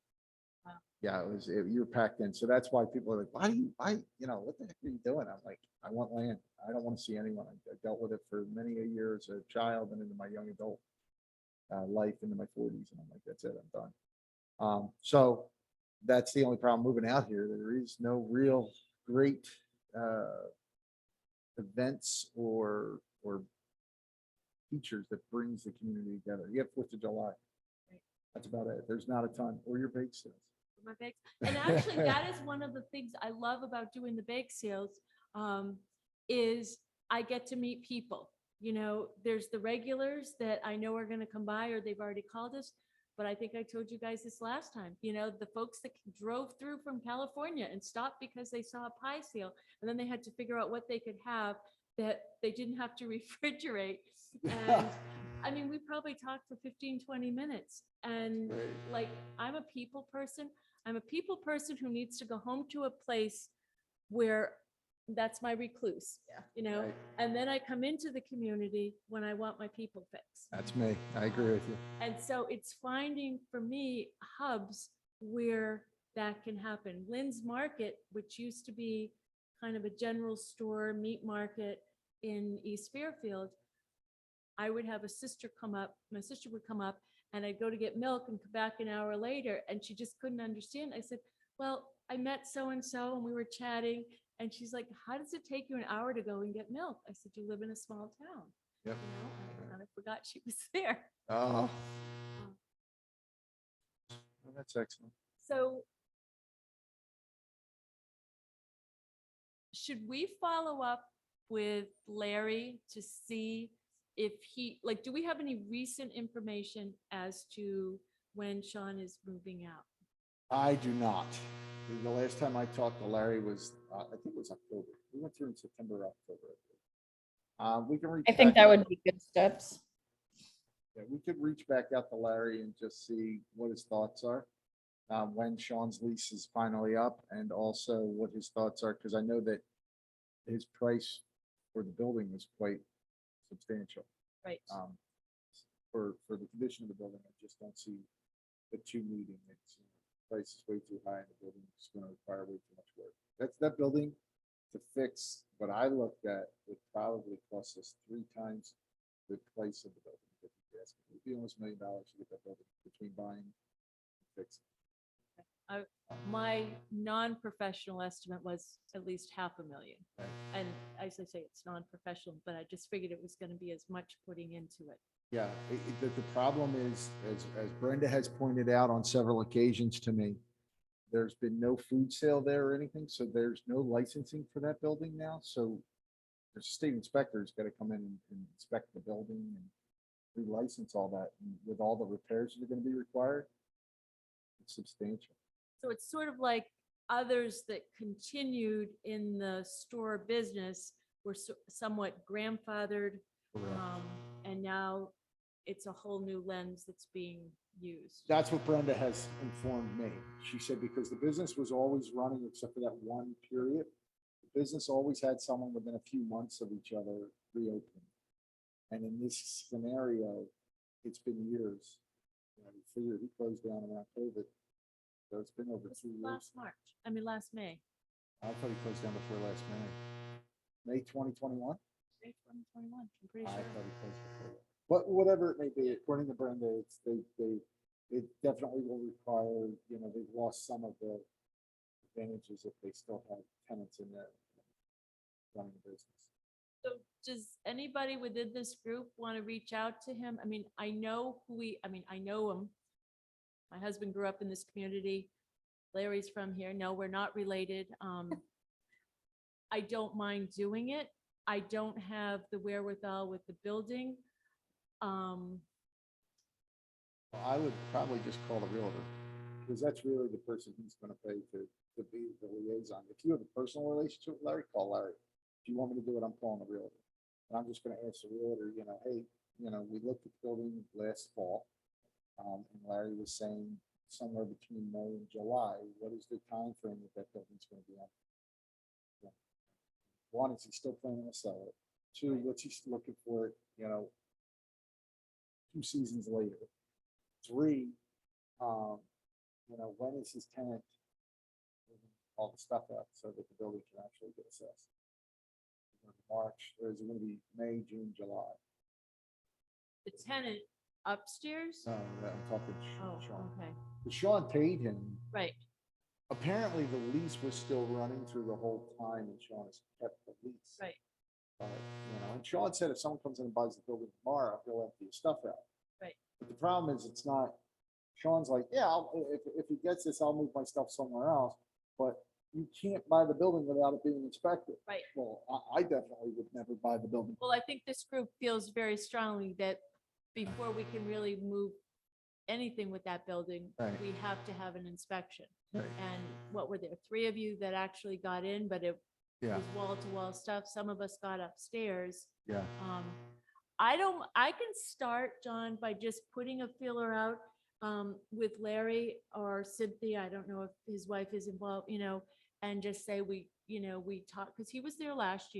Wow. Yeah, you were packed in. So that's why people are like, why, you know, what the heck are you doing? I'm like, I want land. I don't want to see anyone. I dealt with it for many a year as a child and into my young adult life into my 40s. And I'm like, that's it, I'm done. So that's the only problem moving out here. There is no real great events or features that brings the community together. You have 4th of July. That's about it. There's not a ton, or your bake sales. My bakes. And actually, that is one of the things I love about doing the bake sales, is I get to meet people. You know, there's the regulars that I know are going to come by or they've already called us. But I think I told you guys this last time, you know, the folks that drove through from California and stopped because they saw a pie sale and then they had to figure out what they could have that they didn't have to refrigerate. And I mean, we probably talked for 15, 20 minutes. And Right. like, I'm a people person. I'm a people person who needs to go home to a place where that's my recluse, you know, Right. and then I come into the community when I want my people fix. That's me. I agree with you. And so it's finding for me hubs where that can happen. Lynn's Market, which used to be kind of a general store meat market in East Fairfield, I would have a sister come up, my sister would come up and I'd go to get milk and come back an hour later and she just couldn't understand. I said, well, I met so-and-so and we were chatting and she's like, how does it take you an hour to go and get milk? I said, you live in a small town. Yep. You know, and I kind of forgot she was there. Oh. Well, that's excellent. So should we follow up with Larry to see if he, like, do we have any recent information as to when Sean is moving out? I do not. The last time I talked to Larry was, I think it was October. We went through in September, October. We can reach. I think back that out. would be good steps. Yeah, we could reach back out to Larry and just see what his thoughts are. When Sean's lease is finally up and also what his thoughts are, because I know that his price for the building is quite substantial. Right. For the condition of the building, I just don't see the two meeting. It's price is way too high and the building is going to require way too much work. That building to fix, what I looked at would probably cost us 3 times the price of the building. It'd be almost $1 million to get that building between buying and fixing. My non-professional estimate was at least $500,000. Right. And as I say, it's non-professional, but I just figured it was going to be as much putting into it. Yeah, the problem is, as Brenda has pointed out on several occasions to me, there's been no food sale there or anything, so there's no licensing for that building now. So the state inspector's got to come in and inspect the building and relicense all that. And with all the repairs that are going to be required, it's substantial. So it's sort of like others that continued in the store business were somewhat grandfathered. And now it's a whole new lens that's being used. That's what Brenda has informed me. She said, because the business was always running except for that one period, the business always had someone within a few months of each other reopening. And in this scenario, it's been years. You know, we figured he closed down around COVID. So it's been over This 2 is years. last May. I thought he closed down before last May. May 2021? May 2021, I'm pretty I sure. thought it was before that. But whatever it may be, according to Brenda, it definitely will require, they've lost some of the advantages if they still have tenants in there running the business. So does anybody within this group want to reach out to him? I mean, I know I know him. My husband grew up in this community. Larry's from here. No, we're not related. I don't mind doing it. I don't have the wherewithal with the building. I would probably just call the realtor, because that's really the person who's gonna pay to be the liaison. If you have a personal relationship with Larry, call Larry. If you want me to do it, I'm calling the realtor. And I'm just gonna ask the realtor, hey, we looked at the building last fall. And Larry was saying somewhere between May and July, what is the time frame that building's gonna be on? One, is he still planning to sell it? Two, what's he looking for, 2 seasons later? Three, when is his tenant moving all the stuff out so that the building can actually get assessed? March, or is it gonna be May, June, July? The tenant upstairs? No, I'm talking Oh, Sean. okay, Sean paid him. right. Apparently, the lease was still running through the whole time, and Sean has kept the lease. Right. But, and Sean said if someone comes in and buys the building tomorrow, he'll empty his stuff out. Right. But the problem is, it's not, Sean's like, yeah, if he gets this, I'll move my stuff somewhere else. But you can't buy the building without it being inspected. Right. Well, I definitely would never buy the building. Well, I think this group feels very strongly that before we can really move anything with that building, Right. we have to have an inspection. Right. And what were there, 3 of you that actually got in, but it Yeah, was wall-to-wall stuff. Some of us got upstairs. yeah. I can start, John, by just putting a feeler out with Larry or Cynthia. I don't know if his wife is involved, and just say we talked, because he was there last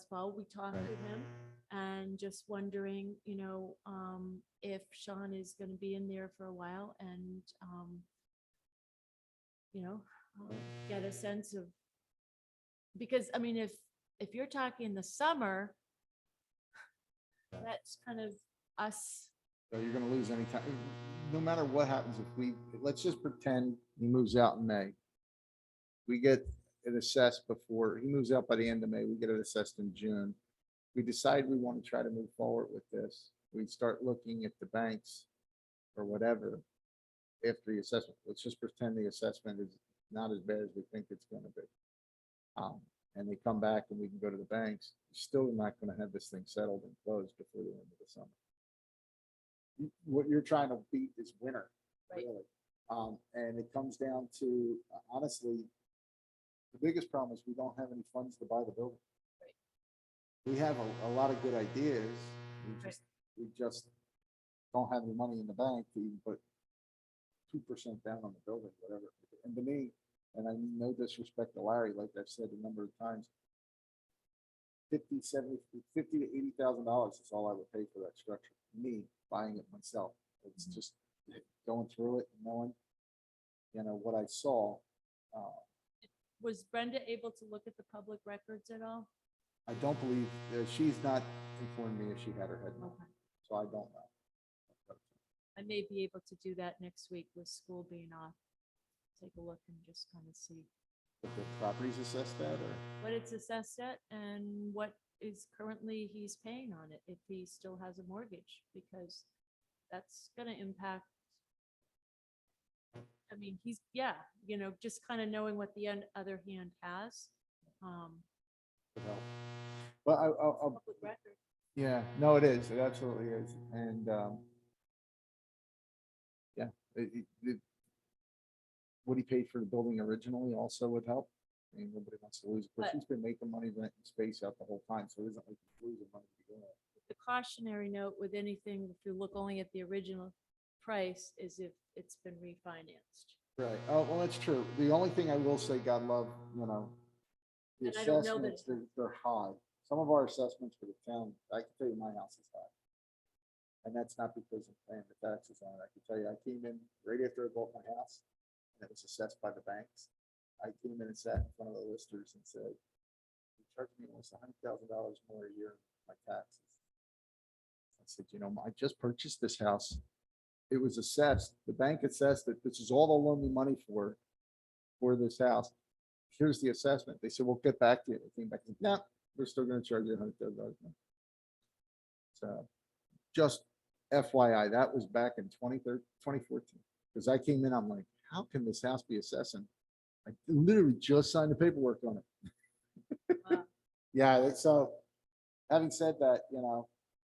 fall. We talked Right. with him and just wondering, if Sean is going to be in there for a while and, get a sense of, because, I mean, if you're talking the summer, Yeah. that's kind of us. So you're gonna lose any time, no matter what happens, let's just pretend he moves out in May. We get it assessed before, he moves out by the end of May, we get it assessed in June. We decide we want to try to move forward with this. We start looking at the banks or whatever after the assessment. Let's just pretend the assessment is not as bad as we think it's gonna be. And they come back and we can go to the banks, still not gonna have this thing settled and closed before the end of the summer. What you're trying to beat is winter, Right. really. And it comes down to, honestly, the biggest problem is we don't have any funds to buy the building. Right. We have a lot of good ideas. Right. We just don't have any money in the bank to even put 2% down on the building, whatever. And to me, and I mean no disrespect to Larry, like I've said a number of times, $50,000, $70,000, $50,000 to $80,000 is all I would pay for that structure. Me buying it myself. It's just going through it and knowing, what I saw. Was Brenda able to look at the public records at all? I don't believe, she's not informed me if she had her head in it, Okay. so I don't know. I may be able to do that next week with school being off. Take a look and just kind of see If the property's assessed at, or, what it's assessed at and what is currently he's paying on it, if he still has a mortgage, because that's gonna impact. I mean, just kind of knowing what the other hand has. would help. But I'll Public record. yeah, no, it is. It absolutely is. And, yeah, what he paid for the building originally also would help. I mean, nobody wants to lose. Of course, But- he's been making money renting space out the whole time, so it isn't like he's losing money to begin with. The cautionary note with anything, if you look only at the original price, is if it's been refinanced. Right. Oh, well, that's true. The only thing I will say, God love, the And I don't know that assessments, they're high. Some of our assessments for the town, I can tell you my house is high. And that's not because I'm paying the taxes on it. I can tell you, I came in right after I bought my house and it was assessed by the banks. I came in and sat in front of the listers and said, we charging me almost $100,000 more a year in my taxes. I said, I just purchased this house. It was assessed, the bank assessed that this is all they'll loan me money for this house. Here's the assessment. They said, we'll get back to you. They came back and said, no, we're still gonna charge you $100,000 more. So just FYI, that was back in 2014. Because I came in, I'm like, how can this house be assessing? I literally just signed the paperwork on it. Wow. Yeah, so having said that,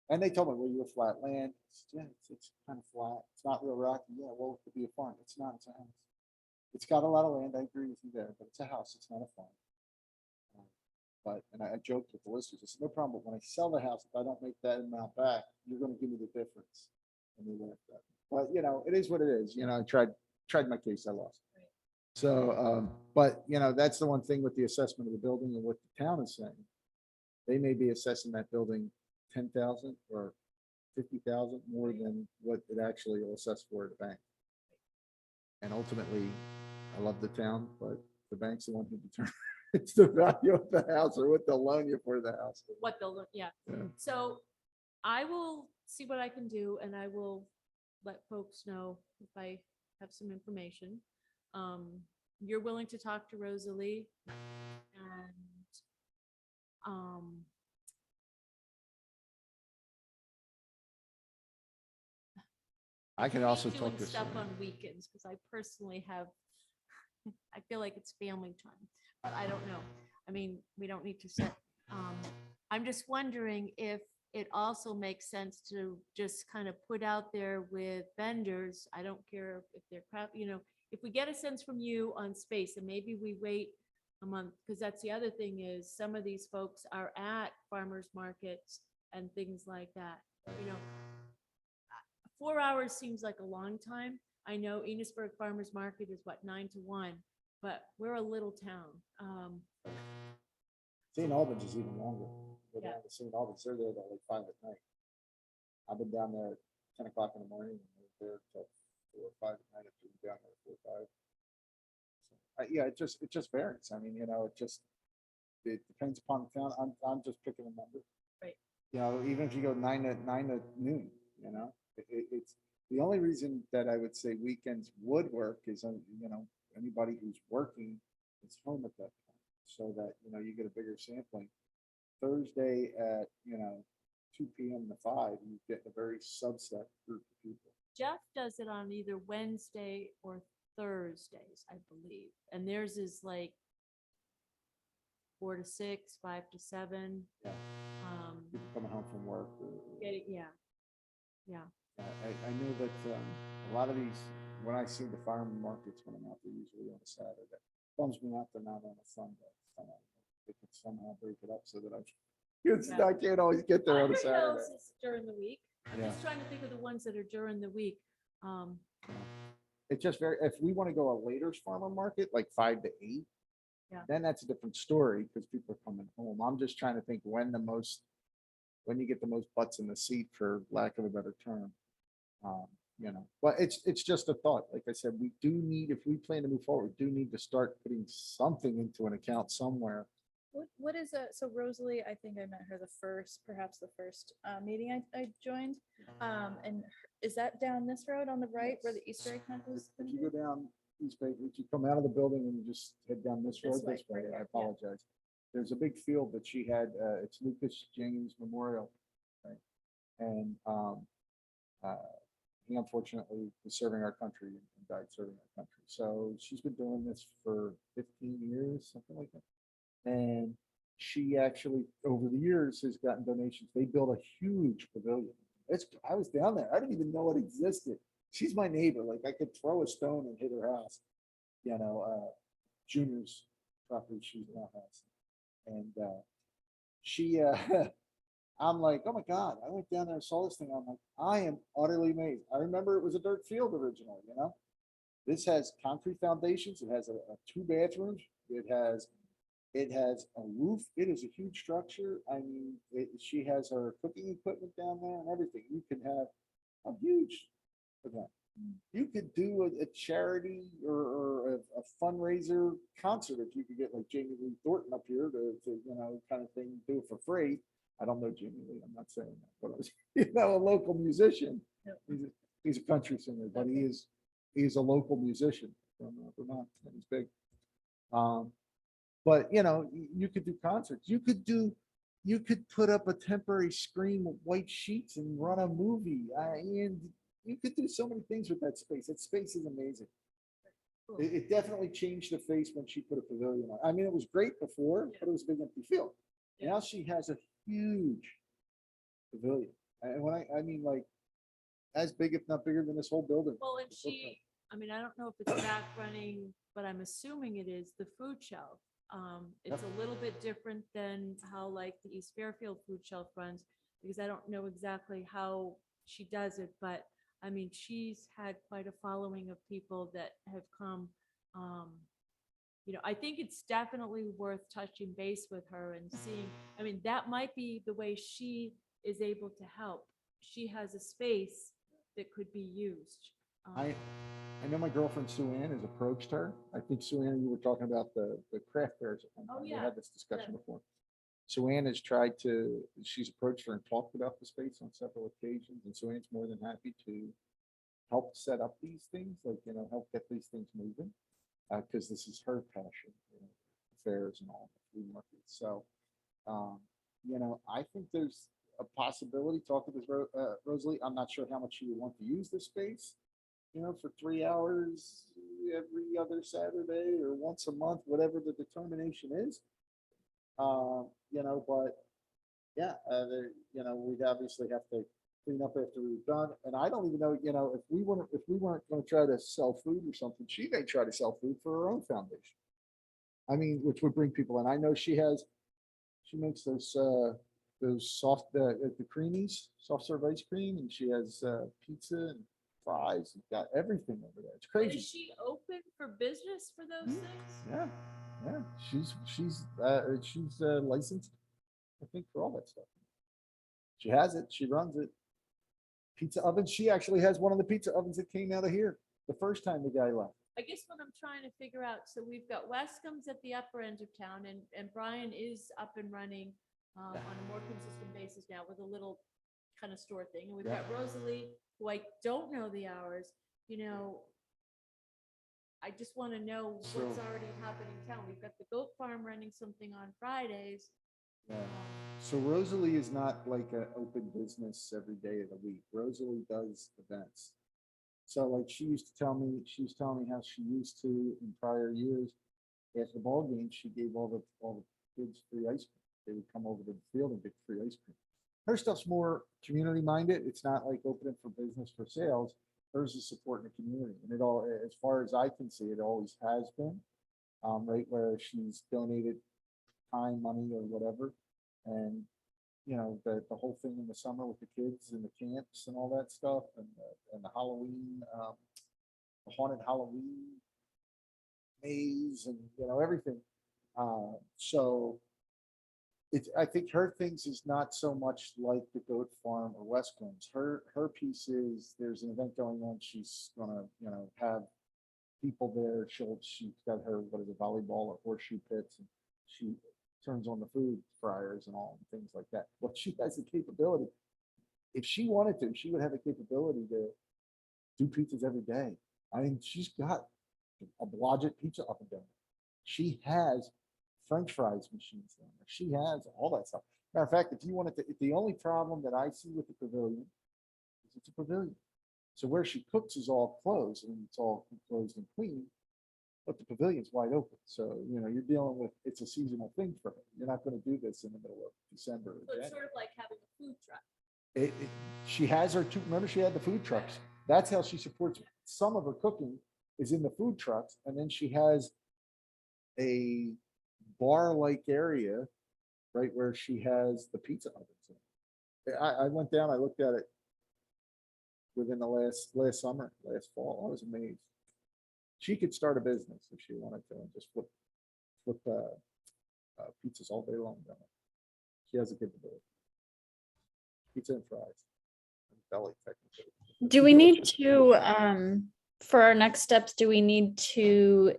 and they told me, well, you have flat land. Yeah, it's kind of flat. It's not real rocky. Yeah, well, it could be a farm. It's not, it's a house. It's got a lot of land. I agree with you there, but it's a house. It's not a farm. And I joked with the listers. I said, no problem, but when I sell the house, if I don't make that amount back, you're going to give me the difference. And they laughed at me. But, it is what it is. I tried my case. I lost. So, but, that's the one thing with the assessment of the building and what the town is saying. They may be assessing that building 10,000 or 50,000 more than what it actually will assess for at the bank. And ultimately, I love the town, but the bank's the one who determines it's the value of the house or what they'll loan you for the house. What they'll look, yeah. Yeah. So I will see what I can do and I will let folks know if I have some information. You're willing to talk to Rosalie and, I can hate also doing talk to stuff someone. on weekends because I personally have, I feel like it's family time, but I don't know. I mean, we don't need to set, I'm just wondering if it also makes sense to just kind of put out there with vendors. I don't care if they're crap, if we get a sense from you on space and maybe we wait a month, because that's the other thing is some of these folks are at farmers markets and things like that, 4 hours seems like a long time. I know Enosburg Farmers Market is what, 9 to 1, but we're a little town. St. Albans is even longer. Go Yeah. down to St. Albans, they're there till like 5 at night. I've been down there at 10 o'clock in the morning and they're there till 4 or 5 at night. I've been down there at 4 or 5. So, yeah, it just varies. I mean, it depends upon the town. I'm just picking a number. Right. Even if you go 9 to noon, it's the only reason that I would say weekends would work is, anybody who's working is home at that time so that, you get a bigger sampling. Thursday at, 2 p.m. to 5, you get a very subset group of people. Jeff does it on either Wednesday or Thursdays, I believe. And theirs is like 4 to 6, 5 to 7. Yeah. People coming home from work. Yeah. I know that a lot of these, when I see the farm markets when I'm out there, usually on a Saturday, bums me out they're not on a Sunday. Somehow. They could somehow break it up so that Yeah. I can't always get there on a Ivory Saturday. Hills is during the week. I'm Yeah. just trying to think of the ones that are during the week. It's just if we want to go a later farmer market, like 5 to 8, Yeah. then that's a different story because people are coming home. I'm just trying to think when you get the most butts in the seat, for lack of a better term. But it's just a thought. Like I said, we do need, if we plan to move forward, we do need to start putting something into an account somewhere. What is so Rosalie, I think I met her perhaps the first meeting I joined. And is that down this road on the right where the Easter egg hunt is? If you go down East Bay, if you come out of the building and you just head down this road This way, this way, right I here, yeah. apologize. There's a big field that she had, it's Lucas James Memorial. Right? And he unfortunately was serving our country and died serving our country. So she's been doing this for 15 years, something like that. And she actually, over the years, has gotten donations. They built a huge pavilion. I was down there. I didn't even know it existed. She's my neighbor. Like I could throw a stone and hit her house. Junior's property she's now has. And she, I'm like, oh my God, I went down there and saw this thing. I'm like, I am utterly amazed. I remember it was a dirt field originally, This has concrete foundations. It has 2 bathrooms. It has a roof. It is a huge structure. I mean, she has her cooking equipment down there and everything. You can have a huge event. You could do a charity or a fundraiser concert if you could get like Jamie Lee Thornton up here to, kind of thing, do it for free. I don't know Jamie Lee, I'm not saying that, but I was, a local musician. He's a country singer, but he's a local musician from Vermont, and he's big. But you could do concerts. You could put up a temporary screen with white sheets and run a movie. And you could do so many things with that space. That space is amazing. It definitely changed the face when she put a pavilion on. I mean, it was great before, but it was a big empty field. Now she has a huge pavilion. And when I mean like as big, if not bigger than this whole building. Well, and she, I mean, I don't know if it's back running, but I'm assuming it is the food shelf. It's a little bit different than how like the East Fairfield food shelf runs, because I don't know exactly how she does it, but I mean, she's had quite a following of people that have come. I think it's definitely worth touching base with her and seeing, I mean, that might be the way she is able to help. She has a space that could be used. I know my girlfriend Sue Ann has approached her. I think Sue Ann, you were talking about the craft fairs. We yeah. had this discussion before. Sue Ann has she's approached her and talked about the space on several occasions, and Sue Ann's more than happy to help set up these things, like, help get these things moving. Because this is her passion, fairs and all, flea markets. So, I think there's a possibility, talking to Rosalie, I'm not sure how much you would want to use this space, for 3 hours every other Saturday or once a month, whatever the determination is. But yeah, we'd obviously have to clean up after we're done. And I don't even know, if we weren't going to try to sell food or something, she may try to sell food for her own foundation. I mean, which would bring people in. I know she makes those soft, the creamies, soft serve ice cream, and she has pizza and fries. You've got everything over there. It's And crazy. is she open for business for those things? Yeah. She's licensed, I think, for all that stuff. She has it. She runs it. Pizza ovens. She actually has one of the pizza ovens that came out of here the first time the guy left. I guess what I'm trying to figure out, so we've got Westcomb's at the upper end of town, and Brian is up and running on a more consistent basis now with a little kind of store thing. And we've got Rosalie, who I don't know the hours, I just want to know what's already happening in town. We've got the goat farm running something on Fridays. Yeah. So Rosalie is not like an open business every day of the week. Rosalie does events. So like she was telling me how she used to in prior years, after the ball game, she gave all the kids free ice cream. They would come over to the field and get free ice cream. Her stuff's more community minded. It's not like opening for business for sales. Hers is supporting the community. And it all, as far as I can see, it always has been, right where she's donated time, money, or whatever. And, the whole thing in the summer with the kids and the camps and all that stuff, and the Halloween, the haunted Halloween maze, and, everything. So I think her things is not so much like the goat farm or Westcomb's. Her piece is there's an event going on. She's gonna, have people there. She's got her, what is it, volleyball or horseshoe pits, and she turns on the food fryers and all and things like that. But she has the capability. If she wanted to, she would have the capability to do pizzas every day. I mean, she's got a Blodgett pizza up and down. She has French fries machines down there. She has all that stuff. Matter of fact, if you wanted to, the only problem that I see with the pavilion is it's a pavilion. So where she cooks is all closed, and it's all closed and clean, but the pavilion's wide open. So, you're dealing with, it's a seasonal thing for her. You're not going to do this in the middle of December. So it's sort of like having a food truck. She has her two, remember she had the food trucks. That's how she supports some of her cooking is in the food trucks. And then she has a bar-like area right where she has the pizza ovens. I went down, I looked at it within the last summer, last fall. I was amazed. She could start a business if she wanted to and just flip pizzas all day long down there. She has a capability. Pizza and fries. deli technically. Do we need to, for our next steps, do we need to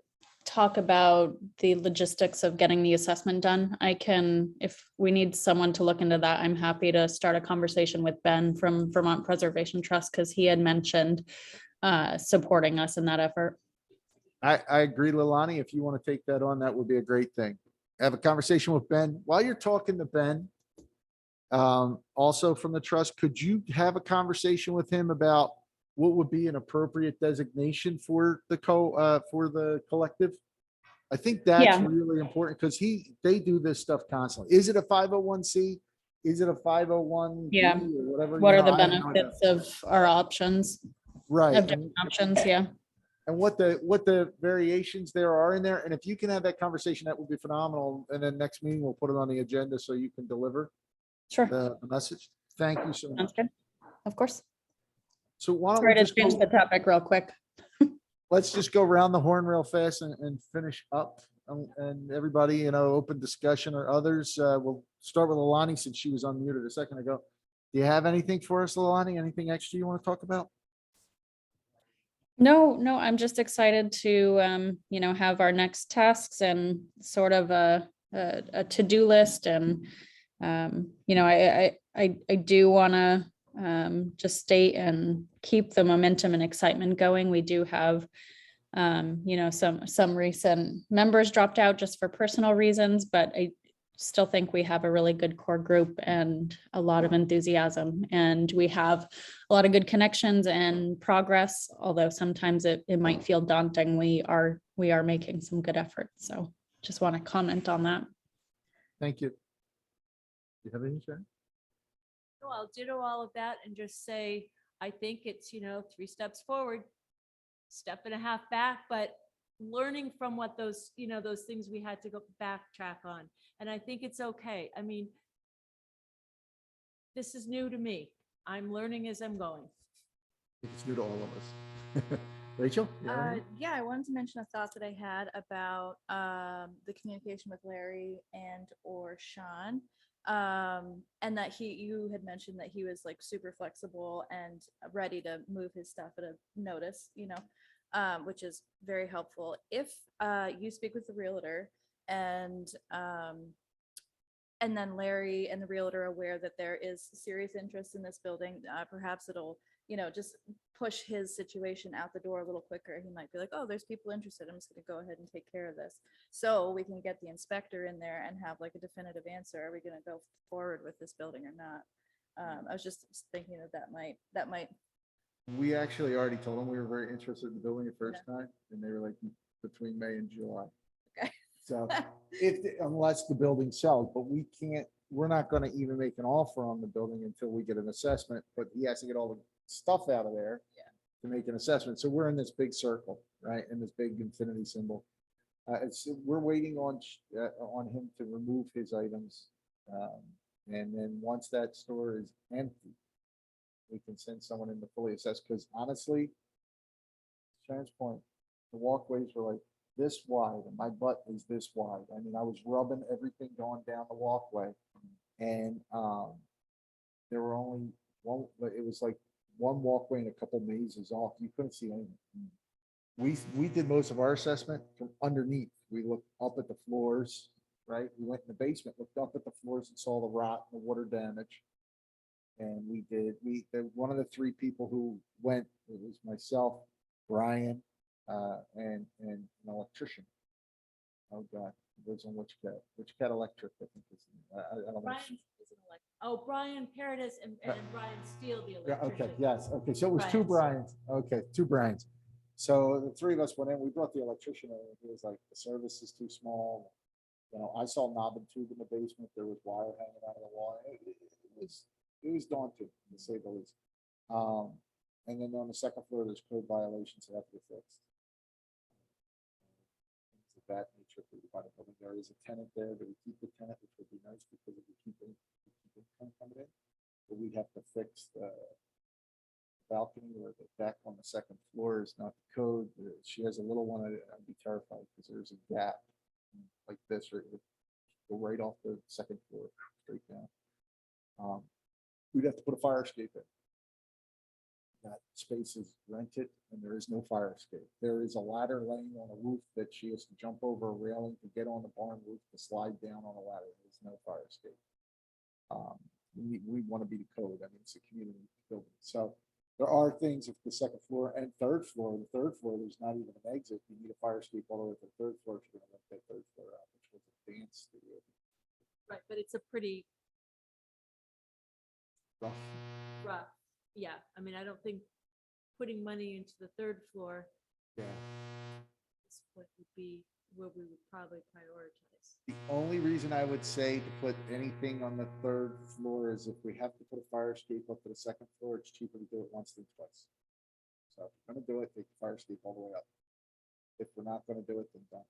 talk about the logistics of getting the assessment done? I can, if we need someone to look into that, I'm happy to start a conversation with Ben from Vermont Preservation Trust, because he had mentioned supporting us in that effort. I agree, Leilani. If you want to take that on, that would be a great thing. Have a conversation with Ben. While you're talking to Ben, also from the trust, could you have a conversation with him about what would be an appropriate designation for the for the collective? I think that's Yeah. really important because they do this stuff constantly. Is it a 501c? Is it a 501? Yeah. Or whatever? What You are the know, I have no idea. benefits of our options, Right. of different options? Yeah. And what the variations there are in there. And if you can have that conversation, that would be phenomenal. And then next meeting, we'll put it on the agenda so you can deliver Sure. the message. Thank you so Sounds much. good. Of course. So why don't we Sorry to just change go, the topic real quick. let's just go around the horn real fast and finish up. And everybody, you know, open discussion or others. We'll start with Alani since she was unmuted a second ago. Do you have anything for us, Alani? Anything extra you want to talk about? No, I'm just excited to, have our next tasks and sort of a to-do list. And, I do want to just state and keep the momentum and excitement going. We do have, some recent members dropped out just for personal reasons, but I still think we have a really good core group and a lot of enthusiasm, and we have a lot of good connections and progress, although sometimes it might feel daunting. We are making some good efforts. So just want to comment on that. Thank you. Do you have anything, Sharon? So I'll ditto all of that and just say, I think it's, 3 steps forward, step and a half back, but learning from what those things we had to go backtrack on. And I think it's okay. I mean, this is new to me. I'm learning as I'm going. It's new to all of us. Rachel? you have anything? Yeah, I wanted to mention a thought that I had about the communication with Larry and or Sean. And that you had mentioned that he was like super flexible and ready to move his stuff at a notice, which is very helpful. If you speak with the realtor and then Larry and the realtor are aware that there is serious interest in this building, perhaps it'll, just push his situation out the door a little quicker. He might be like, oh, there's people interested. I'm just going to go ahead and take care of this. So we can get the inspector in there and have like a definitive answer. Are we going to go forward with this building or not? I was just thinking that might. We actually already told them we were very interested in the building the first time, and they were like between May and July. Okay. So unless the building sells, but we're not going to even make an offer on the building until we get an assessment, but he has to get all the stuff out of there to make an assessment. So we're in this big circle, right? In this big infinity symbol. We're waiting on him to remove his items. And then once that store is empty, we can send someone in to fully assess. Because honestly, Sharon's point, the walkways were like this wide and my butt is this wide. I mean, I was rubbing everything going down the walkway, and there were only one, it was like one walkway and a couple mazes off. You couldn't see anything. We did most of our assessment from underneath. We looked up at the floors, right? We went in the basement, looked up at the floors and saw the rot and the water damage. And one of the 3 people who went, it was myself, Brian, and an electrician. Oh God, it was on Which Cat Electric, I think is, I don't know. Brian is an Brian Paradis and Brian Steele, the Yeah, electrician. okay, yes, okay, so it was 2 Brians, okay, 2 Brians. So the 3 of us went in, we brought the electrician in, he was like, the service is too small. I saw knob and tube in the basement, there was wire hanging out of the wall. It was daunting, to say the least. And then on the second floor, there's code violations that have to be fixed. Things of that nature for the building. There is a tenant there, but we keep the tenant, which would be nice because if we keep income coming in, but we have to fix the balcony or the deck on the second floor is not the code. She has a little one. I'd be terrified because there's a gap like this, right? Go right off the second floor, straight down. We'd have to put a fire escape in. that space is rented and there is no fire escape. There is a ladder laying on a roof that she has to jump over a railing to get on the barn roof to slide down on a ladder. There's no fire escape. We want to be the code. I mean, it's a community building. So there are things if the second floor and third floor, the third floor, there's not even an exit. You need a fire escape all the way to the third floor if you're going to let that third floor out, which was a dance studio. Right, but it's a pretty Rough. rough, yeah, I mean, I don't think putting money into the third floor Yeah. is what would be where we would probably prioritize. The only reason I would say to put anything on the third floor is if we have to put a fire escape up to the second floor, it's cheaper to do it once than twice. So if we're gonna do it, take the fire escape all the way up. If we're not gonna do it, then don't.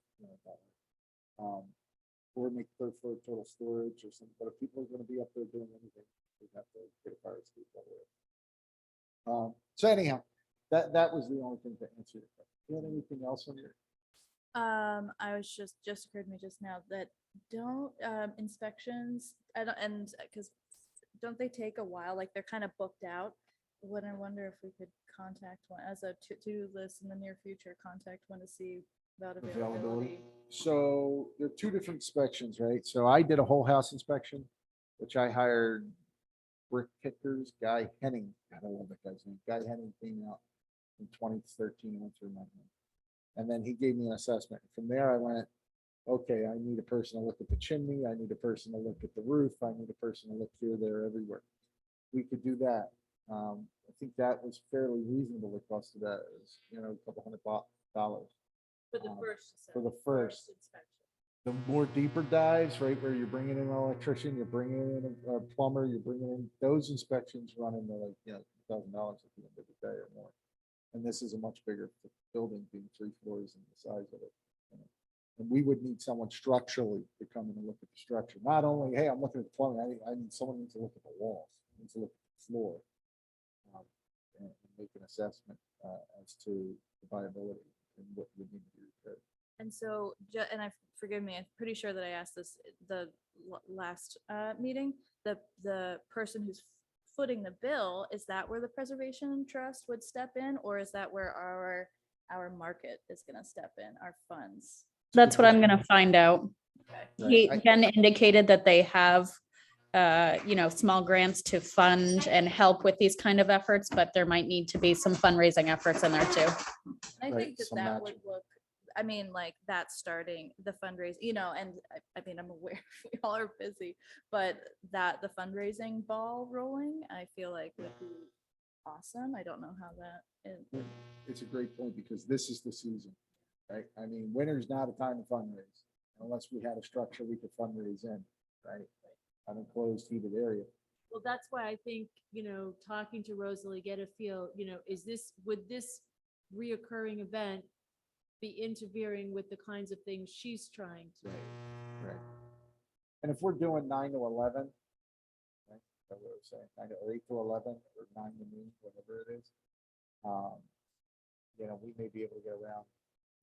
Or make third floor total storage or something, but if people are gonna be up there doing anything, we have to get a fire escape all the way up. So anyhow, that was the only thing to answer your question. You had anything else on your? I was just occurred to me just now that don't inspections, I don't, and because don't they take a while, like they're kind of booked out? What I wonder if we could contact one as a to-do list in the near future, contact one to see about availability. So there are two different inspections, right? So I did a whole house inspection, which I hired brick pickers, Guy Henning. I don't know that guy's name. Guy Henning came out in 2013 and went through my home. And then he gave me an assessment. From there, I went, okay, I need a person to look at the chimney. I need a person to look at the roof. I need a person to look here, there, everywhere. We could do that. I think that was fairly reasonable. The cost of that is, a couple $100. For the first. For the assessment, first. inspection. The more deeper dives, right, where you're bringing in an electrician, you're bringing in a plumber, you're bringing in, those inspections run into like, $1,000 at the end of the day or more. And this is a much bigger building, being 3 floors and the size of it. And we would need someone structurally to come in and look at the structure. Not only, hey, I'm looking at the plumbing, I need someone needs to look at the walls, needs to look at the floor. And make an assessment as to the viability and what would need to be repaired. And so, and forgive me, I'm pretty sure that I asked this the last meeting, the person who's footing the bill, is that where the Preservation Trust would step in, or is that where our market is gonna step in, our funds? That's what I'm gonna find out. He, Right. Ken indicated that they have, small grants to fund and help with these kind of efforts, but there might need to be some fundraising efforts in there too. I Right, think that some that would matching. look, I mean, like that's starting the fundraising, and I mean, I'm aware we all are busy, but that the fundraising ball rolling, I feel like would be awesome. I don't know how that is. It's a great point because this is the season, right? I mean, winter's not a time to fundraise unless we had a structure we could fundraise in, right? An enclosed heated area. Well, that's why I think, talking to Rosalie, get a feel, would this reoccurring event be interfering with the kinds of things she's trying to do? Right. And if we're doing 9 to 11, right, that's what we're saying, 9 or 8 to 11 or 9 to noon, whatever it is, we may be able to get around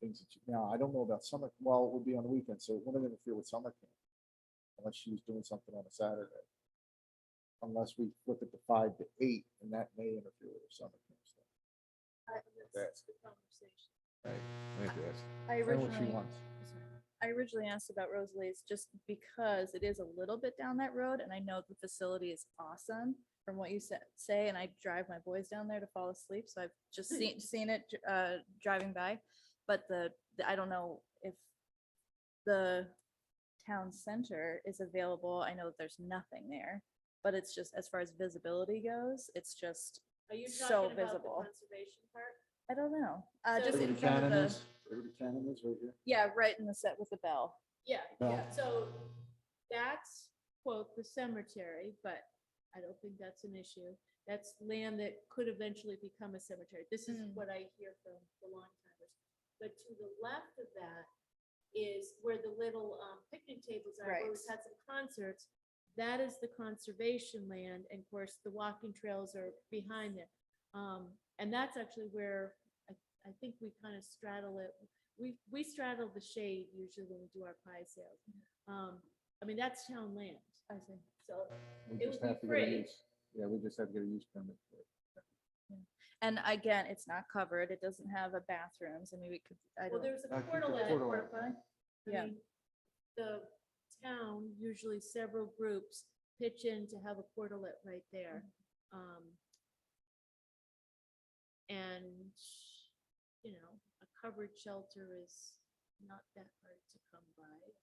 things that now I don't know about summer. Well, it would be on the weekend, so it wouldn't interfere with summer camp unless she was doing something on a Saturday. Unless we flip it to 5 to 8, and that may interfere with her summer camp stuff. That's the conversation. Right. We have to ask. I Find what she originally, wants. I originally asked about Rosalie's just because it is a little bit down that road, and I know the facility is awesome from what you say, and I drive my boys down there to fall asleep, so I've just seen it driving by. But I don't know if the town center is available. I know that there's nothing there, but it's just as far as visibility goes, it's just Are you so talking about the visible. conservation part? I don't know. So- Just Where in the front of cannon the, is, where the cannon is right here. yeah, right in the set with the bell. Yeah, No. yeah, so that's, quote, the cemetery, but I don't think that's an issue. That's land that could eventually become a cemetery. This is Mm. what I hear from the long timers. But to the left of that is where the little picnic tables are, where Right. we've had some concerts. That is the conservation land, and of course, the walking trails are behind it. And that's actually where I think we kind of straddle it. We straddle the shade usually when we do our pie sales. I mean, that's town land. I think, so We It just would be have to get a free. use. Yeah, we just have to get a use permit for it. And again, it's not covered. It doesn't have a bathrooms. I mean, we could, I Well, don't. there's a I think the portalet. portalet- I Yeah. mean, the town, usually several groups pitch in to have a portalet right there. And, you know, a covered shelter is not that hard to come by.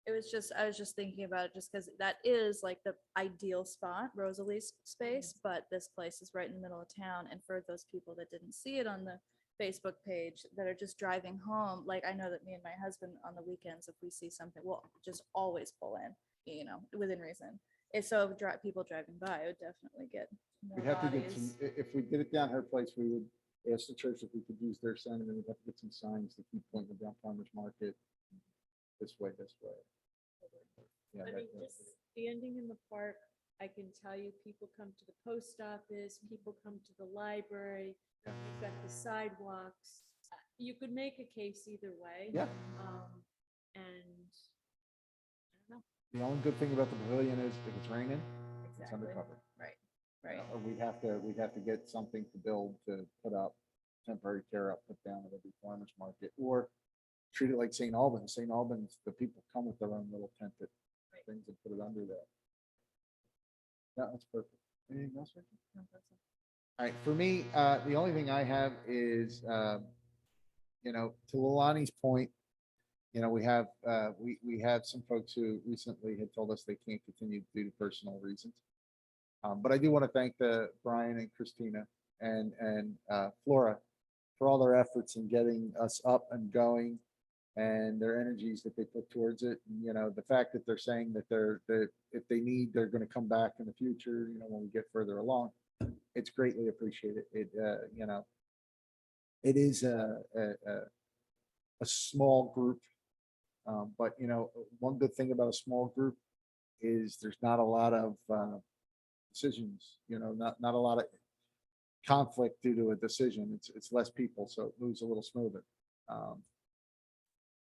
It was just, I was just thinking about it just because that is like the ideal spot, Rosalie's space, but this place is right in the middle of town. And for those people that didn't see it on the Facebook page that are just driving home, like I know that me and my husband on the weekends, if we see something, we'll just always pull in, you know, within reason. If so, people driving by, it would definitely get more We'd have to get some, bodies. if we did it down her place, we would ask the church if we could use their sign, and then we'd have to get some signs to keep pointing down Farmers Market. This way, this way. Yeah, I mean, just standing in the park, I can tell you, people come to the post office, people come to the library, you've got the sidewalks. You could make a case either way. Yeah. And I don't know. The only good thing about the pavilion is if it's raining, it's Exactly. undercover. Right. Or we'd have to get something to build to put up, temporary tear up, put down at every farmer's market, or treat it like St. Albans. St. Albans, the people come with their own little tented things and put it under there. Yeah, that's perfect. Anything else, Richard? All right, for me, the only thing I have is, you know, to Lalani's point, you know, we have some folks who recently had told us they can't continue due to personal reasons. But I do want to thank Brian and Christina and Flora for all their efforts in getting us up and going and their energies that they put towards it. And, you know, the fact that they're saying that that if they need, they're going to come back in the future, you know, when we get further along, it's greatly appreciated. It, you know, it is a small group. But, you know, one good thing about a small group is there's not a lot of decisions, you know, not a lot of conflict due to a decision. It's less people, so it moves a little smoother.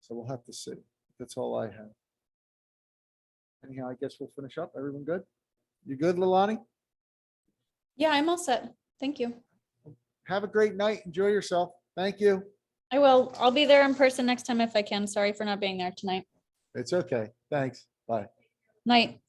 So we'll have to see. That's all I have. Anyhow, I guess we'll finish up. Everyone good? You good, Lalani? Yeah, I'm all set. Thank you. Have a great night. Enjoy yourself. Thank you. I will. I'll be there in person next time if I can. Sorry for not being there tonight. It's okay. Thanks. Bye. Night.